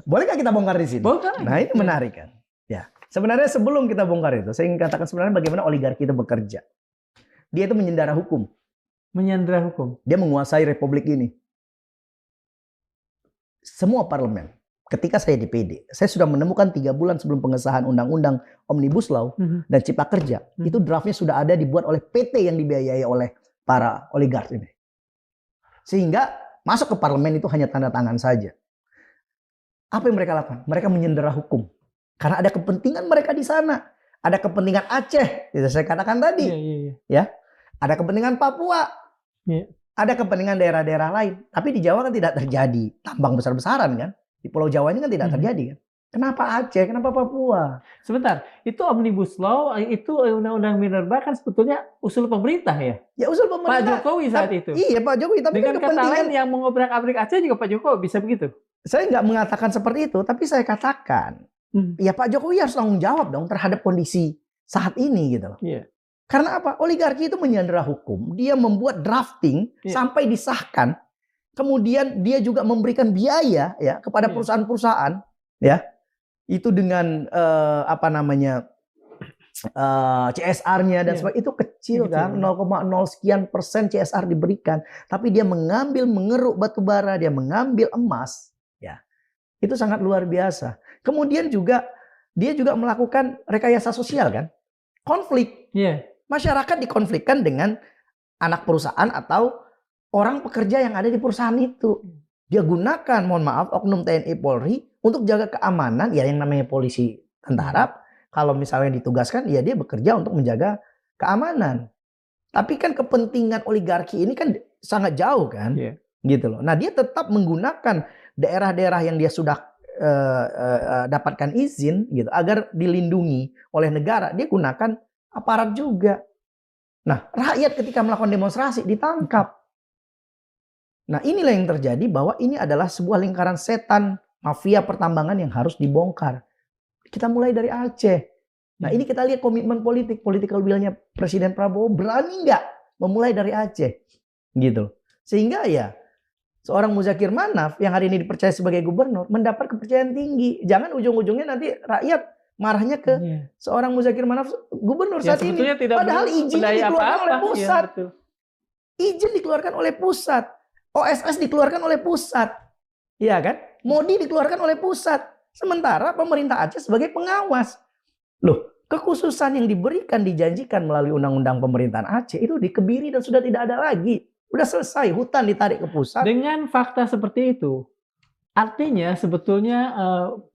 boleh nggak kita bongkar di sini? Bongkar. Nah, ini menarik kan? Ya, sebenarnya sebelum kita bongkar itu, saya ingin katakan sebenarnya bagaimana oligarki itu bekerja. Dia itu menyandera hukum. Dia menguasai republik ini. Semua parlemen. Ketika saya di PD, saya sudah menemukan 3 bulan sebelum pengesahan undang-undang Omnibus Law dan Cipta Kerja. Itu draftnya sudah ada dibuat oleh PT yang dibiayai oleh para oligarki ini. Sehingga masuk ke parlemen itu hanya tanda tangan saja. Apa yang mereka lakukan? Mereka menyandera hukum. Karena ada kepentingan mereka di sana. Ada kepentingan Aceh, itu saya katakan tadi. Ya, ada kepentingan Papua. Ada kepentingan daerah-daerah lain. Tapi di Jawa kan tidak terjadi tambang besar-besaran kan. Di Pulau Jawanya kan tidak terjadi kan. Kenapa Aceh? Kenapa Papua? Sebentar, itu Omnibus Law, itu Undang-Undang Minerba kan sebetulnya usul pemerintah ya? Ya usul pemerintah. Pak Jokowi saat itu. Iya Pak Jokowi. Tapi dengan kan kata kepentingan lain yang mengobrak-abrik Aceh juga Pak Jokowi bisa begitu? Saya nggak mengatakan seperti itu. Tapi saya katakan, ya Pak Jokowi harus tanggung jawab dong terhadap kondisi saat ini gitu loh. Karena apa? Oligarki itu menyandera hukum. Dia membuat drafting sampai disahkan. Kemudian dia juga memberikan biaya ya kepada perusahaan-perusahaan ya. Itu dengan CSR-nya dan sebagainya itu kecil kan, 0,0 sekian persen CSR diberikan. Tapi dia mengeruk batu bara, dia mengambil emas ya. Itu sangat luar biasa. Kemudian juga dia juga melakukan rekayasa sosial kan. Konflik. Masyarakat dikonflikkan dengan anak perusahaan atau orang pekerja yang ada di perusahaan itu. Dia gunakan, mohon maaf, oknum TNI Polri untuk jaga keamanan, ya yang namanya polisi tentara. Kalau misalnya ditugaskan, ya dia bekerja untuk menjaga keamanan. Tapi kan kepentingan oligarki ini kan sangat jauh kan, gitu loh. Nah dia tetap menggunakan daerah-daerah yang dia sudah dapatkan izin, gitu, agar dilindungi oleh negara. Dia gunakan aparat juga. Nah, rakyat ketika melakukan demonstrasi ditangkap. Nah, inilah yang terjadi bahwa ini adalah sebuah lingkaran setan mafia pertambangan yang harus dibongkar. Kita mulai dari Aceh. Nah, ini kita lihat komitmen politik, political will-nya Presiden Prabowo berani nggak memulai dari Aceh, gitu. Sehingga ya seorang Muzakir Manaf yang hari ini dipercaya sebagai gubernur mendapat kepercayaan tinggi. Jangan ujung-ujungnya nanti rakyat marahnya ke seorang Muzakir Manaf gubernur saat ini. Padahal izinnya dikeluarkan oleh pusat. Izin dikeluarkan oleh pusat. OSS dikeluarkan oleh pusat. Iya kan? Modi dikeluarkan oleh pusat. Sementara pemerintah Aceh sebagai pengawas. Loh, kekhususan yang diberikan, dijanjikan melalui undang-undang pemerintahan Aceh itu dikebiri dan sudah tidak ada lagi. Udah selesai, hutan ditarik ke pusat. Dengan fakta seperti itu, artinya sebetulnya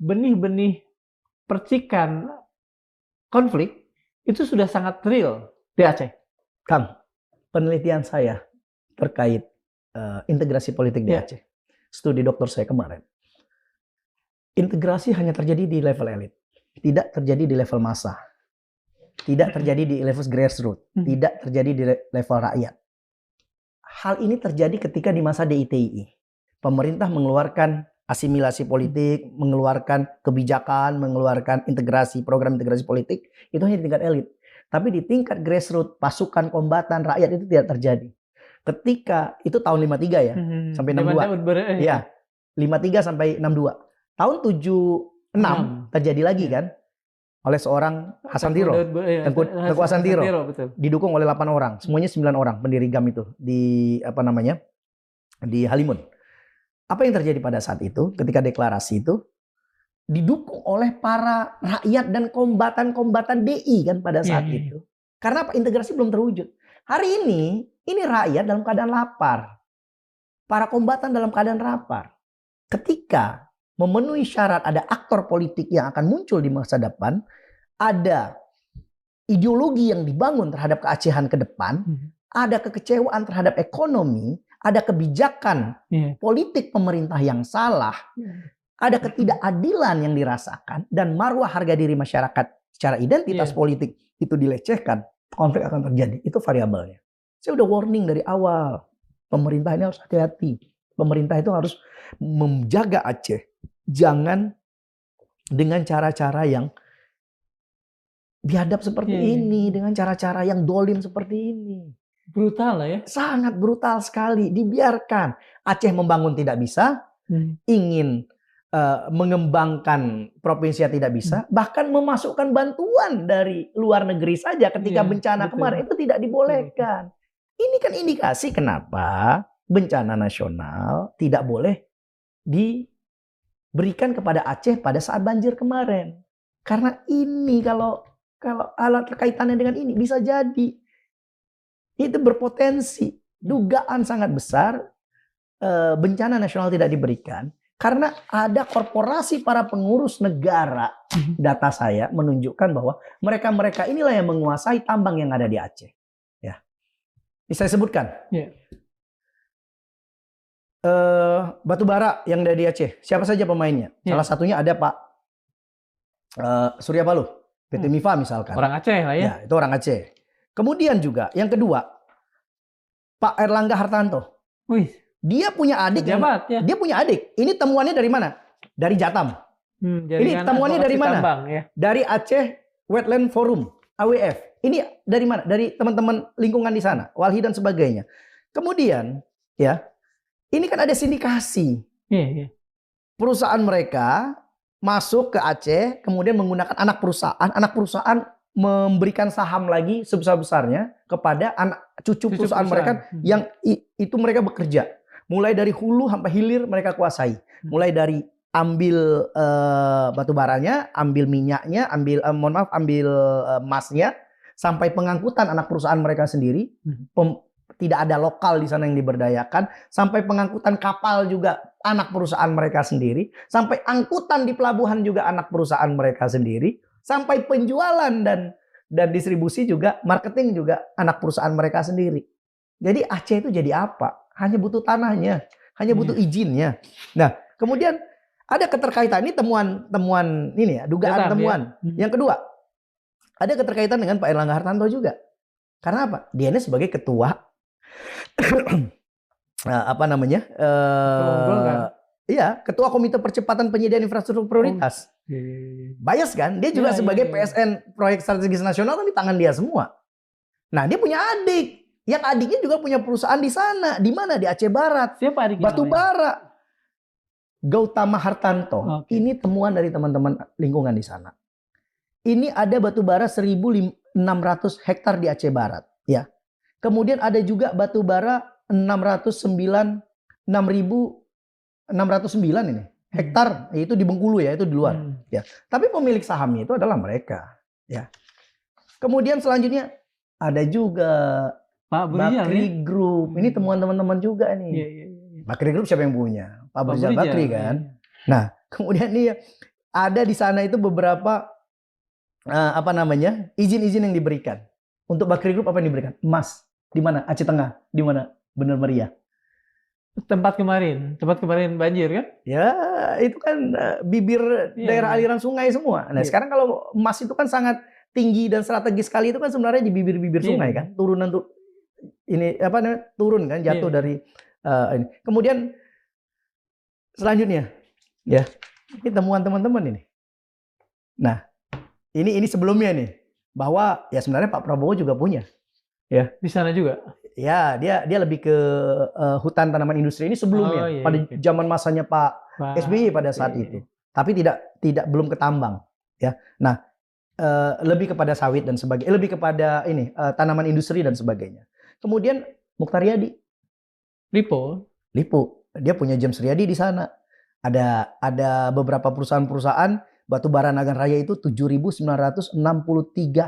benih-benih percikan konflik itu sudah sangat real di Aceh. Kang, penelitian saya terkait integrasi politik di Aceh, studi doktor saya kemarin, integrasi hanya terjadi di level elit, tidak terjadi di level massa, tidak terjadi di level grassroots, tidak terjadi di level rakyat. Hal ini terjadi ketika di masa DITII. Pemerintah mengeluarkan asimilasi politik, mengeluarkan kebijakan, mengeluarkan integrasi, program integrasi politik, itu hanya di tingkat elit. Tapi di tingkat grassroots, pasukan, kombatan, rakyat itu tidak terjadi. Ketika, itu tahun 53 ya, sampai 62. Iya, 53 sampai 62. Tahun 76 terjadi lagi kan, oleh seorang Hasan Tiro, Tengku Hasan Tiro, didukung oleh 8 orang, semuanya 9 orang pendiri GAM itu di di Halimun. Apa yang terjadi pada saat itu ketika deklarasi itu didukung oleh para rakyat dan kombatan-kombatan DI kan pada saat itu. Karena apa? Integrasi belum terwujud. Hari ini rakyat dalam keadaan lapar. Para kombatan dalam keadaan lapar. Ketika memenuhi syarat ada aktor politik yang akan muncul di masa depan, ada ideologi yang dibangun terhadap keacehan ke depan, ada kekecewaan terhadap ekonomi, ada kebijakan politik pemerintah yang salah, ada ketidakadilan yang dirasakan, dan marwah harga diri masyarakat secara identitas politik itu dilecehkan, konflik akan terjadi. Itu variabelnya. Saya udah warning dari awal. Pemerintah ini harus hati-hati. Pemerintah itu harus menjaga Aceh. Jangan dengan cara-cara yang biadab seperti ini, dengan cara-cara yang dolim seperti ini. Brutal lah ya. Sangat brutal sekali. Dibiarkan. Aceh membangun tidak bisa, ingin mengembangkan provinsi tidak bisa, bahkan memasukkan bantuan dari luar negeri saja ketika bencana kemarin itu tidak dibolehkan. Ini kan indikasi kenapa bencana nasional tidak boleh diberikan kepada Aceh pada saat banjir kemarin. Karena ini kalau alat kaitannya dengan ini bisa jadi itu berpotensi dugaan sangat besar bencana nasional tidak diberikan karena ada korporasi para pengurus negara. Data saya menunjukkan bahwa mereka inilah yang menguasai tambang yang ada di Aceh. Ya, ini saya sebutkan. Batu bara yang ada di Aceh, siapa saja pemainnya? Salah satunya ada Pak Surya Paloh, PT Mifa misalkan. Orang Aceh lah ya. Ya, itu orang Aceh. Kemudian juga yang kedua, Pak Erlangga Hartanto. Dia punya adik. Dia punya adik. Ini temuannya dari mana? Dari Jatam. Ini temuannya dari mana? Tambang, ya. Dari Aceh Wetland Forum, AWF. Ini dari mana? Dari teman-teman lingkungan di sana, Walhi dan sebagainya. Kemudian, ya, ini kan ada sindikasi. Perusahaan mereka masuk ke Aceh, kemudian menggunakan anak perusahaan memberikan saham lagi sebesar-besarnya kepada anak cucu perusahaan mereka yang itu mereka bekerja. Mulai dari hulu sampai hilir mereka kuasai. Mulai dari ambil batu baranya, ambil minyaknya, ambil emasnya, sampai pengangkutan anak perusahaan mereka sendiri. Tidak ada lokal di sana yang diberdayakan, sampai pengangkutan kapal juga anak perusahaan mereka sendiri, sampai angkutan di pelabuhan juga anak perusahaan mereka sendiri, sampai penjualan dan distribusi juga, marketing juga anak perusahaan mereka sendiri. Jadi Aceh itu jadi apa? Hanya butuh tanahnya, hanya butuh izinnya. Nah, kemudian ada keterkaitan, ini temuan ini ya, dugaan temuan. Ya. Yang kedua, ada keterkaitan dengan Pak Erlangga Hartanto juga. Karena apa? Dia ini sebagai ketua iya, ketua Komite Percepatan Penyediaan Infrastruktur Prioritas. Bias kan? Dia juga sebagai PSN Proyek Strategis Nasional kan di tangan dia semua. Nah, dia punya adik. Yang adiknya juga punya perusahaan di sana. Di mana? Di Aceh Barat. Siapa adiknya? Batu namanya? bara. Gautama Hartanto. Oke. Ini temuan dari teman-teman lingkungan di sana. Ini ada batu bara 1.600 hektar di Aceh Barat, ya. Kemudian ada juga batu bara 609 ini hektar, itu di Bengkulu ya, itu di luar. Ya. Tapi pemilik sahamnya itu adalah mereka, ya. Kemudian selanjutnya ada juga Pak Brijal, Bakri ya? Group. Ini temuan teman-teman juga nih. Iya. Bakri Group siapa yang punya? Pak Brijal Bakri kan. Iya. Nah, kemudian nih ada di sana itu beberapa izin-izin yang diberikan. Untuk Bakri Group apa yang diberikan? Emas. Di mana? Aceh Tengah. Di mana? Bener Meriah. Tempat kemarin banjir kan? Ya, itu kan bibir daerah aliran sungai semua. Nah, sekarang kalau emas itu kan sangat tinggi dan strategis sekali, itu kan sebenarnya di bibir-bibir sungai kan. Turunan tuh ini turun kan, jatuh dari ini. Kemudian selanjutnya ya, ini temuan teman-teman ini. Nah, ini sebelumnya nih, bahwa ya sebenarnya Pak Prabowo juga punya, ya di sana juga. Ya, dia lebih ke hutan tanaman industri ini sebelumnya, pada zaman masanya Pak SBY pada saat itu. Tapi tidak belum ke tambang, ya. Nah, lebih kepada sawit dan sebagainya, lebih kepada ini tanaman industri dan sebagainya. Kemudian Mukhtar Riyadi, Lipo, dia punya James Riyadi di sana. Ada beberapa perusahaan batu bara Nagan Raya itu 7.963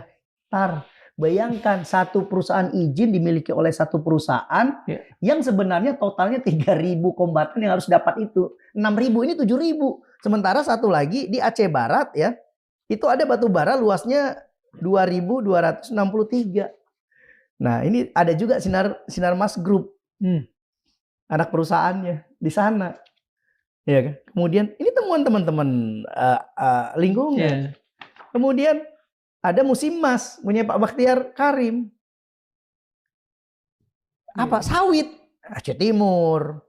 hektar. Bayangkan satu perusahaan izin dimiliki oleh satu perusahaan yang sebenarnya totalnya 3.000 kombatan yang harus dapat itu. 6.000 ini 7.000. Sementara satu lagi di Aceh Barat ya, itu ada batu bara luasnya 2.263. Nah, ini ada juga Sinarmas Group. Anak perusahaannya di sana. Ya kan? Kemudian ini temuan teman-teman lingkungan. Kemudian ada Musimas punya Pak Bakhtiar Karim. Apa? Sawit. Aceh Timur.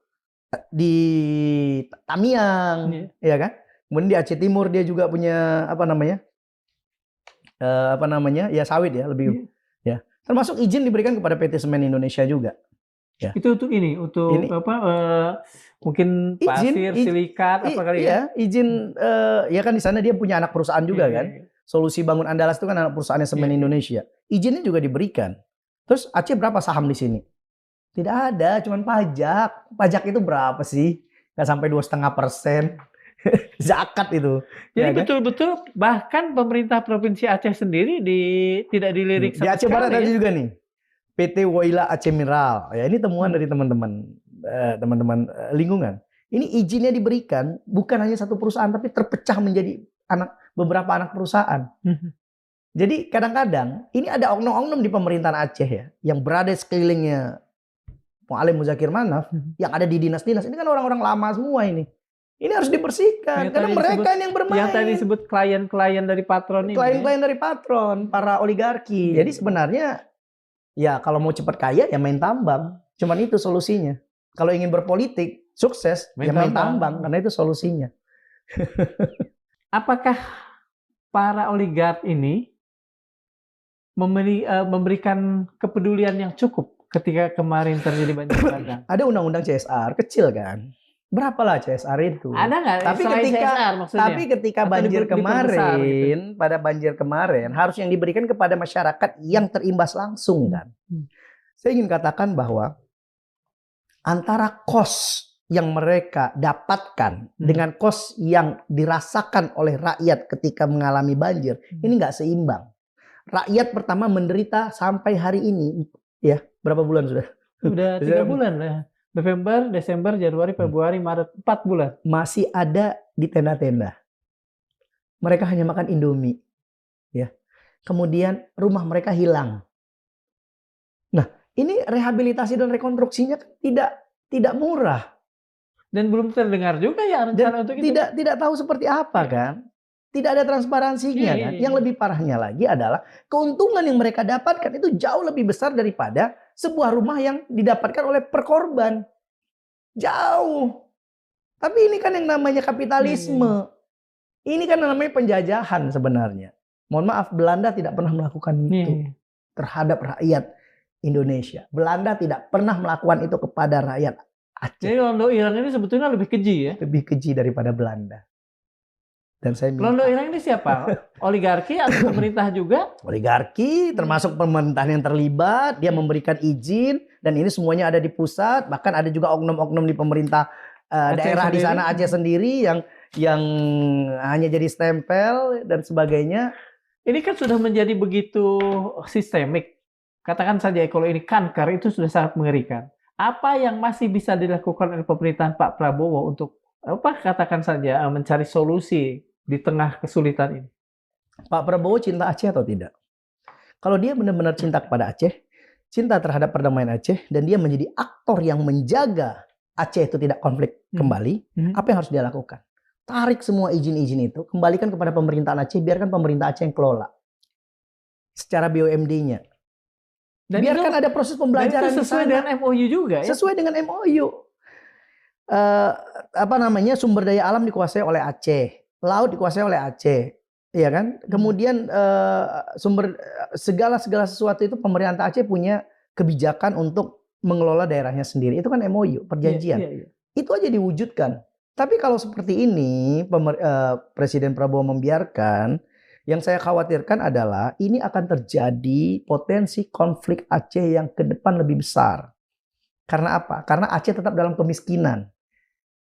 Di Tamiang. Ya kan? Kemudian di Aceh Timur dia juga punya ya sawit ya lebih. Ya. Termasuk izin diberikan kepada PT Semen Indonesia juga. Ya. Itu untuk mungkin pasir, silikat apa kali ya? Izin ya kan di sana dia punya anak perusahaan juga kan. Solusi Bangun Andalas itu kan anak perusahaannya Semen Indonesia. Izinnya juga diberikan. Terus Aceh berapa saham di sini? Tidak ada, cuman pajak. Pajak itu berapa sih? Nggak sampai 2,5%. Zakat itu. Jadi betul-betul bahkan pemerintah Provinsi Aceh sendiri tidak dilirik di Aceh Barat ada juga nih. PT Woyla Aceh Mineral. Ya, ini temuan dari teman-teman lingkungan. Ini izinnya diberikan bukan hanya satu perusahaan tapi terpecah menjadi beberapa anak perusahaan. Jadi kadang-kadang ini ada oknum-oknum di pemerintahan Aceh ya yang berada sekelilingnya Mu'alim Muzakir Manaf yang ada di dinas-dinas. Ini kan orang-orang lama semua ini. Ini harus dibersihkan karena mereka yang bermain. Yang tadi disebut klien-klien dari patron ini. Klien-klien dari patron, para oligarki. Jadi sebenarnya ya kalau mau cepat kaya ya main tambang. Cuman itu solusinya. Kalau ingin berpolitik sukses ya main tambang karena itu solusinya. Apakah para oligark ini memberikan kepedulian yang cukup ketika kemarin terjadi banjir bandang? Ada undang-undang CSR kecil kan? Berapalah CSR itu? Ada nggak? Tapi ketika banjir kemarin, pada banjir kemarin harus yang diberikan kepada masyarakat yang terimbas langsung kan? Saya ingin katakan bahwa antara kos yang mereka dapatkan dengan kos yang dirasakan oleh rakyat ketika mengalami banjir ini nggak seimbang. Rakyat pertama menderita sampai hari ini ya berapa bulan sudah? Sudah 3 bulan lah. November, Desember, Januari, Februari, Maret, 4 bulan. Masih ada di tenda-tenda. Mereka hanya makan Indomie. Ya. Kemudian rumah mereka hilang. Nah, ini rehabilitasi dan rekonstruksinya tidak murah. Dan belum terdengar juga ya rencana untuk itu. Tidak tahu seperti apa kan. Tidak ada transparansinya kan. Yang lebih parahnya lagi adalah keuntungan yang mereka dapatkan itu jauh lebih besar daripada sebuah rumah yang didapatkan oleh perkorban. Jauh. Tapi ini kan yang namanya kapitalisme. Ini kan namanya penjajahan sebenarnya. Mohon maaf, Belanda tidak pernah melakukan itu terhadap rakyat Indonesia. Belanda tidak pernah melakukan itu kepada rakyat Aceh. Jadi Londo Irang ini sebetulnya lebih keji ya. Lebih keji daripada Belanda. Dan saya minta Londo Irang ini siapa? Oligarki atau pemerintah juga? oligarki, termasuk pemerintahan yang terlibat, dia memberikan izin, dan ini semuanya ada di pusat. Bahkan ada juga oknum-oknum di pemerintah daerah di sana Aceh sendiri yang hanya jadi stempel dan sebagainya. Ini kan sudah menjadi begitu sistemik. Katakan saja kalau ini kanker itu sudah sangat mengerikan. Apa yang masih bisa dilakukan oleh pemerintahan Pak Prabowo untuk katakan saja mencari solusi di tengah kesulitan ini? Pak Prabowo cinta Aceh atau tidak? Kalau dia benar-benar cinta kepada Aceh, cinta terhadap perdamaian Aceh, dan dia menjadi aktor yang menjaga Aceh itu tidak konflik kembali, apa yang harus dia lakukan? Tarik semua izin-izin itu, kembalikan kepada pemerintahan Aceh, biarkan pemerintah Aceh yang kelola secara BUMD-nya. Dan biarkan ada proses pembelajaran itu sesuai dengan MOU juga ya? Sesuai dengan MOU. Sumber daya alam dikuasai oleh Aceh, laut dikuasai oleh Aceh, ya kan? Kemudian segala sesuatu itu pemerintah Aceh punya kebijakan untuk mengelola daerahnya sendiri. Itu kan MOU, perjanjian. Itu aja diwujudkan. Tapi kalau seperti ini Presiden Prabowo membiarkan, yang saya khawatirkan adalah ini akan terjadi potensi konflik Aceh yang ke depan lebih besar. Karena apa? Karena Aceh tetap dalam kemiskinan.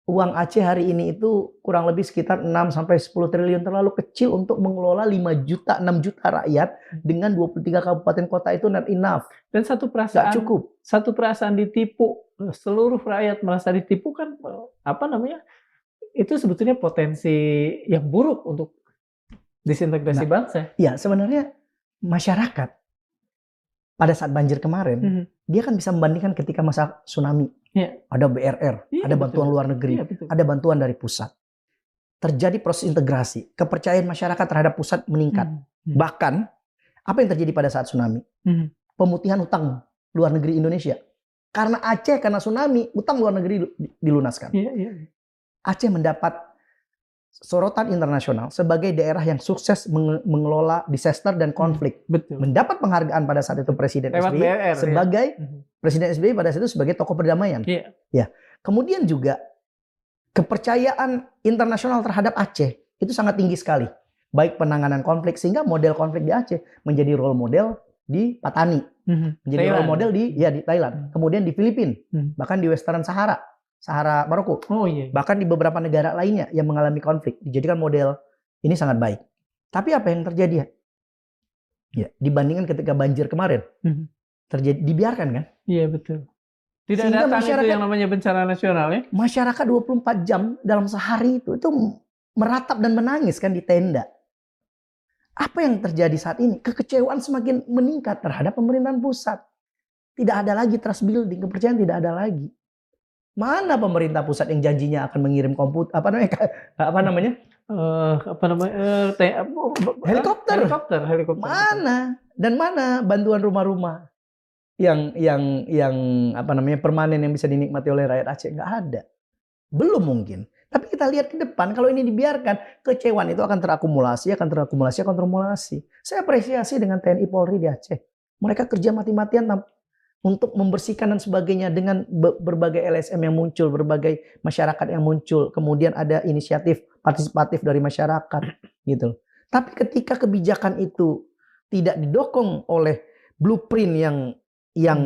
Uang Aceh hari ini itu kurang lebih sekitar 6-10 triliun, terlalu kecil untuk mengelola 6 juta rakyat dengan 23 kabupaten kota, itu not enough. Dan satu perasaan, gak cukup. Satu perasaan ditipu, seluruh rakyat merasa ditipu kan itu sebetulnya potensi yang buruk untuk disintegrasi bangsa. Ya, sebenarnya masyarakat pada saat banjir kemarin, dia kan bisa membandingkan ketika masa tsunami. Ada BRR, ada bantuan luar negeri, ada bantuan dari pusat. Terjadi proses integrasi, kepercayaan masyarakat terhadap pusat meningkat. Bahkan, apa yang terjadi pada saat tsunami? Pemutihan utang luar negeri Indonesia. Karena Aceh, karena tsunami, utang luar negeri dilunaskan. Aceh mendapat sorotan internasional sebagai daerah yang sukses mengelola disaster dan konflik. Mendapat penghargaan pada saat itu Presiden SBY BRR, sebagai Presiden SBY pada saat itu sebagai tokoh perdamaian. Ya. Kemudian juga kepercayaan internasional terhadap Aceh itu sangat tinggi sekali. Baik penanganan konflik, sehingga model konflik di Aceh menjadi role model di Patani, menjadi Thailand. Role model di Thailand, kemudian di Filipina, bahkan di Western Sahara Maroko, bahkan di beberapa negara lainnya yang mengalami konflik, dijadikan model ini sangat baik. Tapi apa yang terjadi? Ya, dibandingkan ketika banjir kemarin, dibiarkan kan? Iya, betul. Tidak datang itu yang namanya bencana nasional ya? Masyarakat 24 jam dalam sehari itu meratap dan menangis kan di tenda. Apa yang terjadi saat ini? Kekecewaan semakin meningkat terhadap pemerintahan pusat. Tidak ada lagi trust building, kepercayaan tidak ada lagi. Mana pemerintah pusat yang janjinya akan mengirim komputer helikopter. Mana? Dan mana bantuan rumah-rumah yang permanen yang bisa dinikmati oleh rakyat Aceh? Nggak ada. Belum mungkin. Tapi kita lihat ke depan, kalau ini dibiarkan, kecewaan itu akan terakumulasi. Saya apresiasi dengan TNI Polri di Aceh. Mereka kerja mati-matian untuk membersihkan dan sebagainya, dengan berbagai LSM yang muncul, berbagai masyarakat yang muncul, kemudian ada inisiatif partisipatif dari masyarakat, gitu. Tapi ketika kebijakan itu tidak didukung oleh blueprint yang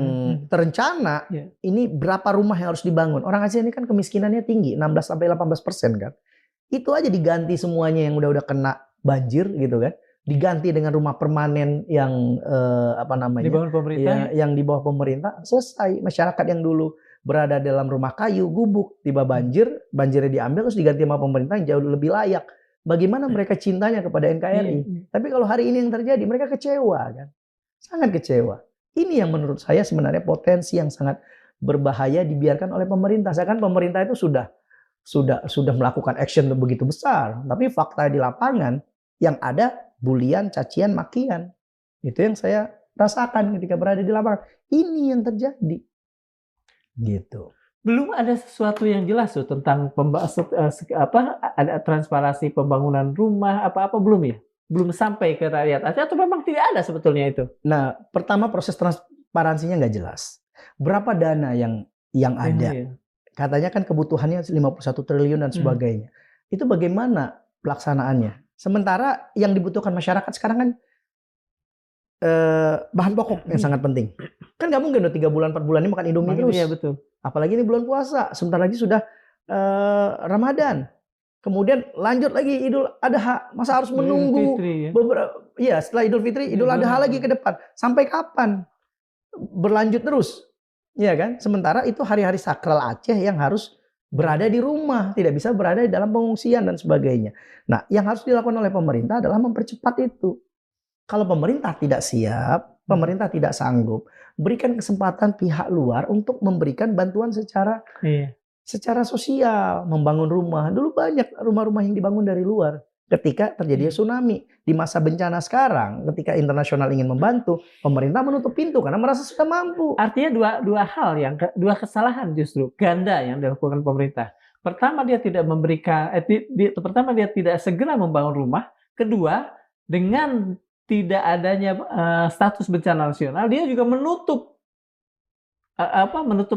terencana, ini berapa rumah yang harus dibangun? Orang Aceh ini kan kemiskinannya tinggi, 16-18% kan. Itu aja diganti semuanya yang udah kena banjir, gitu kan. Diganti dengan rumah permanen yang dibangun pemerintah, yang di bawah pemerintah, selesai. Masyarakat yang dulu berada dalam rumah kayu, gubuk, tiba banjirnya diambil terus diganti sama pemerintah yang jauh lebih layak. Bagaimana mereka cintanya kepada NKRI? Tapi kalau hari ini yang terjadi, mereka kecewa kan, sangat kecewa. Ini yang menurut saya sebenarnya potensi yang sangat berbahaya dibiarkan oleh pemerintah. Seakan pemerintah itu sudah melakukan action begitu besar, tapi fakta di lapangan yang ada bulian, cacian, makian. Itu yang saya rasakan ketika berada di lapangan. Ini yang terjadi. Gitu. Belum ada sesuatu yang jelas tuh tentang ada transparansi pembangunan rumah apa-apa belum ya? Belum sampai ke rakyat Aceh atau memang tidak ada sebetulnya itu? Nah, pertama proses transparansinya nggak jelas. Berapa dana yang ada? Iya. Katanya kan kebutuhannya 51 triliun dan sebagainya. Itu bagaimana pelaksanaannya? Sementara yang dibutuhkan masyarakat sekarang kan bahan pokok yang sangat penting. Kan nggak mungkin udah 3 bulan 4 bulan ini makan Indomie terus. Iya betul. Apalagi ini bulan puasa, sebentar lagi sudah Ramadan. Kemudian lanjut lagi Idul Adha, masa harus menunggu ya setelah Idul Fitri, Idul Adha lagi ke depan. Sampai kapan? Berlanjut terus. Ya kan? Sementara itu hari-hari sakral Aceh yang harus berada di rumah, tidak bisa berada di dalam pengungsian dan sebagainya. Nah, yang harus dilakukan oleh pemerintah adalah mempercepat itu. Kalau pemerintah tidak siap, pemerintah tidak sanggup, berikan kesempatan pihak luar untuk memberikan bantuan secara sosial, membangun rumah. Dulu banyak rumah-rumah yang dibangun dari luar. Ketika terjadi tsunami, di masa bencana sekarang, ketika internasional ingin membantu, pemerintah menutup pintu karena merasa sudah mampu. Artinya dua kesalahan justru ganda yang dilakukan pemerintah. Pertama dia tidak memberikan, pertama dia tidak segera membangun rumah. Kedua, dengan tidak adanya status bencana nasional, dia juga menutup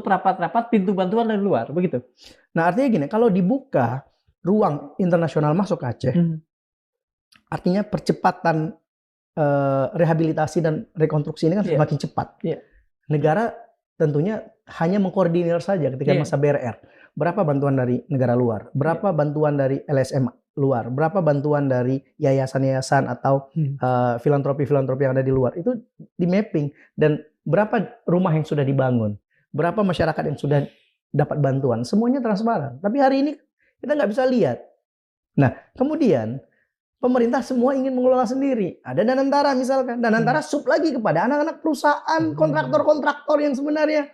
rapat-rapat pintu bantuan dari luar, begitu. Nah, artinya gini, kalau dibuka ruang internasional masuk Aceh, artinya percepatan rehabilitasi dan rekonstruksi ini kan semakin cepat. Negara tentunya hanya mengkoordinir saja ketika masa BRR. Berapa bantuan dari negara luar, berapa bantuan dari LSM luar, berapa bantuan dari yayasan-yayasan atau filantropi-filantropi yang ada di luar, itu di mapping, dan berapa rumah yang sudah dibangun, berapa masyarakat yang sudah dapat bantuan, semuanya transparan. Tapi hari ini kita nggak bisa lihat. Nah, kemudian pemerintah semua ingin mengelola sendiri. Ada Danantara misalkan, Danantara sub lagi kepada anak-anak perusahaan, kontraktor-kontraktor yang sebenarnya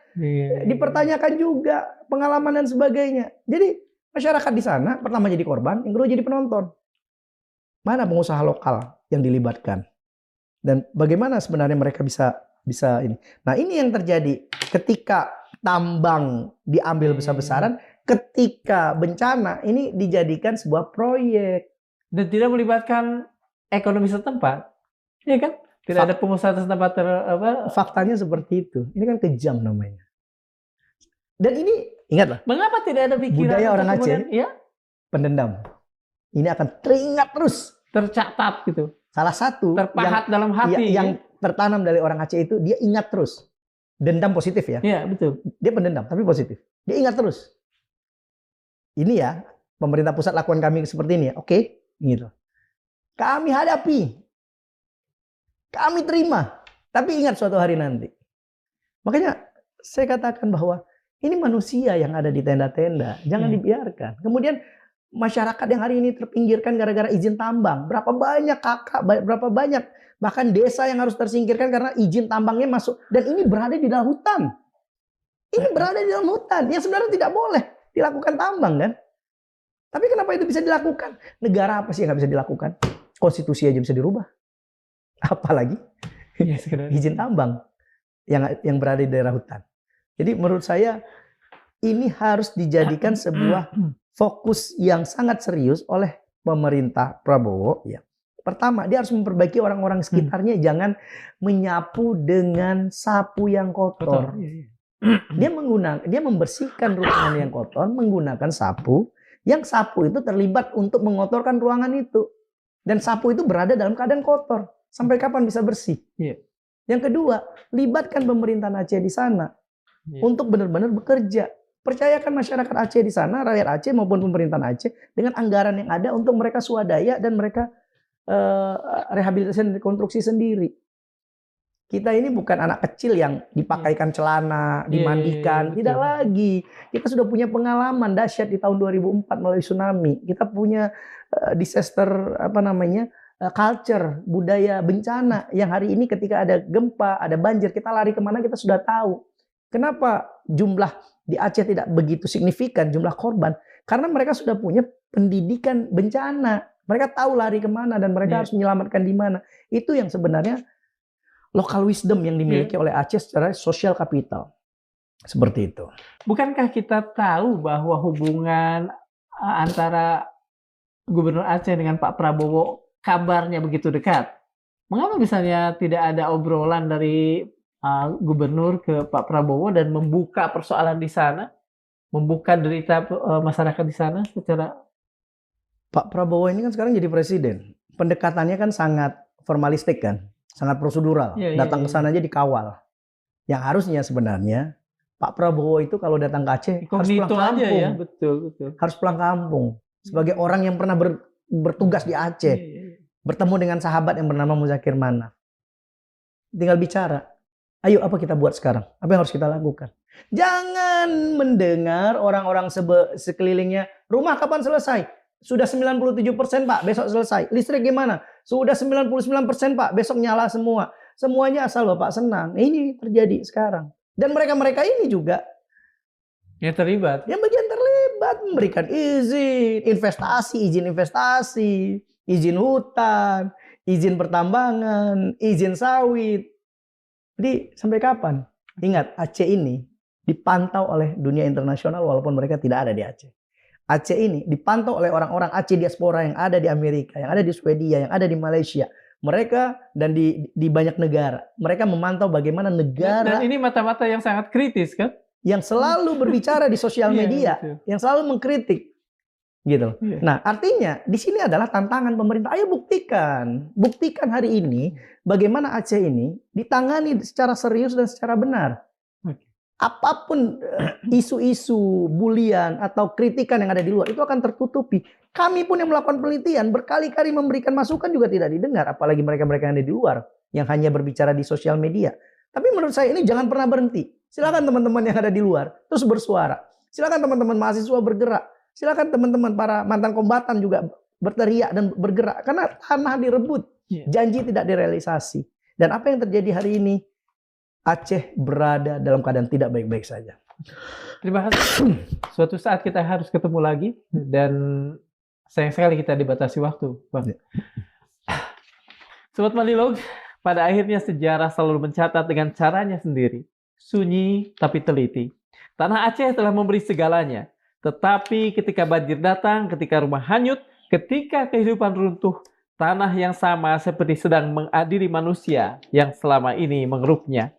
dipertanyakan juga pengalaman dan sebagainya. Jadi masyarakat di sana pertama jadi korban, yang kedua jadi penonton. Mana pengusaha lokal yang dilibatkan? Dan bagaimana sebenarnya mereka bisa ini. Nah, ini yang terjadi ketika tambang diambil besar-besaran, ketika bencana ini dijadikan sebuah proyek dan tidak melibatkan ekonomi setempat, ya kan? Tidak ada pengusaha setempat faktanya seperti itu. Ini kan kejam namanya. Dan ini ingatlah, mengapa tidak ada pikiran budaya orang Aceh pendendam. Ini akan teringat terus, tercatat gitu. Salah satu terpahat dalam hati yang tertanam dari orang Aceh itu, dia ingat terus. Dendam positif ya. Iya, betul. Dia pendendam tapi positif. Dia ingat terus. Ini ya, pemerintah pusat lakukan kami seperti ini ya. Oke, gitu. Kami hadapi. Kami terima. Tapi ingat suatu hari nanti. Makanya saya katakan bahwa ini manusia yang ada di tenda-tenda. Jangan dibiarkan. Kemudian masyarakat yang hari ini terpinggirkan gara-gara izin tambang. Berapa banyak kakak, berapa banyak bahkan desa yang harus tersingkirkan karena izin tambangnya masuk. Dan ini berada di dalam hutan. Ini berada di dalam hutan. Yang sebenarnya tidak boleh dilakukan tambang kan. Tapi kenapa itu bisa dilakukan? Negara apa sih yang nggak bisa dilakukan? Konstitusi aja bisa dirubah. Apalagi izin tambang yang berada di daerah hutan. Jadi menurut saya ini harus dijadikan sebuah fokus yang sangat serius oleh pemerintah Prabowo. Ya. Pertama, dia harus memperbaiki orang-orang sekitarnya, jangan menyapu dengan sapu yang kotor. Dia membersihkan ruangan yang kotor menggunakan sapu. Yang sapu itu terlibat untuk mengotorkan ruangan itu. Dan sapu itu berada dalam keadaan kotor. Sampai kapan bisa bersih? Yang kedua, libatkan pemerintahan Aceh di sana untuk benar-benar bekerja. Percayakan masyarakat Aceh di sana, rakyat Aceh maupun pemerintahan Aceh dengan anggaran yang ada untuk mereka swadaya dan mereka rehabilitasi dan rekonstruksi sendiri. Kita ini bukan anak kecil yang dipakaikan celana, dimandikan, tidak lagi. Kita sudah punya pengalaman dahsyat di tahun 2004 melalui tsunami. Kita punya disaster culture, budaya bencana yang hari ini ketika ada gempa, ada banjir, kita lari kemana kita sudah tahu. Kenapa jumlah di Aceh tidak begitu signifikan jumlah korban? Karena mereka sudah punya pendidikan bencana. Mereka tahu lari kemana dan mereka harus menyelamatkan di mana. Itu yang sebenarnya local wisdom yang dimiliki oleh Aceh secara social capital. Seperti itu. Bukankah kita tahu bahwa hubungan antara Gubernur Aceh dengan Pak Prabowo kabarnya begitu dekat? Mengapa misalnya tidak ada obrolan dari gubernur ke Pak Prabowo dan membuka persoalan di sana, membuka derita masyarakat di sana secara Pak Prabowo ini kan sekarang jadi presiden. Pendekatannya kan sangat formalistik kan, sangat prosedural. Iya, iya, Datang ke iya. sana aja dikawal. Yang harusnya sebenarnya Pak Prabowo itu kalau datang ke Aceh harus pulang incognito aja kampung. ya, betul, betul. Harus pulang kampung. Sebagai orang yang pernah bertugas di Iya, Aceh, iya, iya. bertemu dengan sahabat yang bernama Muzakir Manaf. Tinggal bicara. Ayo apa kita buat sekarang? Apa yang harus kita lakukan? Jangan mendengar orang-orang sekelilingnya, rumah kapan selesai? Sudah 97% Pak, besok selesai. Listrik gimana? Sudah 99% Pak, besok nyala semua. Semuanya asal Bapak senang. Ini terjadi sekarang. Dan mereka-mereka ini juga Yang terlibat. yang bagian terlibat memberikan izin investasi, izin hutan, izin pertambangan, izin sawit. Jadi sampai kapan? Ingat, Aceh ini dipantau oleh dunia internasional walaupun mereka tidak ada di Aceh. Aceh ini dipantau oleh orang-orang Aceh diaspora yang ada di Amerika, yang ada di Swedia, yang ada di Malaysia. Mereka dan di banyak negara. Mereka memantau bagaimana negara Dan ini mata-mata yang sangat kritis kan? yang selalu berbicara di sosial Iya, media, betul. yang selalu mengkritik. Gitu. Iya. Nah, artinya di sini adalah tantangan pemerintah. Ayo buktikan hari ini bagaimana Aceh ini ditangani secara serius dan secara benar. Oke. Apapun isu-isu, bulian atau kritikan yang ada di luar itu akan tertutupi. Kami pun yang melakukan penelitian berkali-kali memberikan masukan juga tidak didengar, apalagi mereka-mereka yang ada di luar yang hanya berbicara di sosial media. Tapi menurut saya ini jangan pernah berhenti. Silakan teman-teman yang ada di luar terus bersuara. Silakan teman-teman mahasiswa bergerak. Silakan teman-teman para mantan kombatan juga berteriak dan bergerak karena tanah direbut, janji tidak direalisasi. Dan apa yang terjadi hari ini? Aceh berada dalam keadaan tidak baik-baik saja. Terima kasih. Suatu saat kita harus ketemu lagi dan sayang sekali kita dibatasi waktu, Bang. Sobat Malilog, pada akhirnya sejarah selalu mencatat dengan caranya sendiri. Sunyi tapi teliti. Tanah Aceh telah memberi segalanya. Tetapi ketika banjir datang, ketika rumah hanyut, ketika kehidupan runtuh, tanah yang sama seperti sedang mengadili manusia yang selama ini mengeruknya.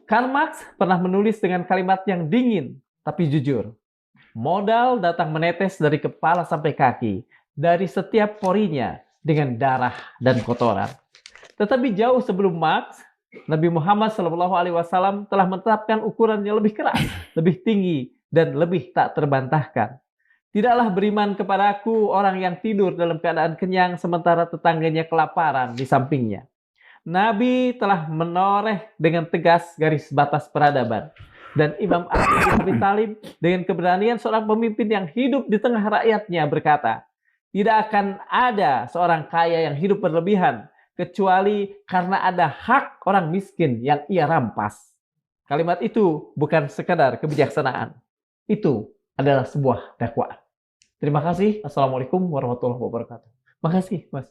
Karl Marx pernah menulis dengan kalimat yang dingin tapi jujur. Modal datang menetes dari kepala sampai kaki, dari setiap porinya dengan darah dan kotoran. Tetapi jauh sebelum Marx, Nabi Muhammad SAW telah menetapkan ukuran yang lebih keras, lebih tinggi, dan lebih tak terbantahkan. Tidaklah beriman kepadaku orang yang tidur dalam keadaan kenyang sementara tetangganya kelaparan di sampingnya. Nabi telah menoreh dengan tegas garis batas peradaban. Dan Imam Ali bin Abi Thalib dengan keberanian seorang pemimpin yang hidup di tengah rakyatnya berkata, tidak akan ada seorang kaya yang hidup berlebihan kecuali karena ada hak orang miskin yang ia rampas. Kalimat itu bukan sekadar kebijaksanaan. Itu adalah sebuah dakwaan. Terima kasih. Assalamualaikum warahmatullahi wabarakatuh. Makasih, Mas.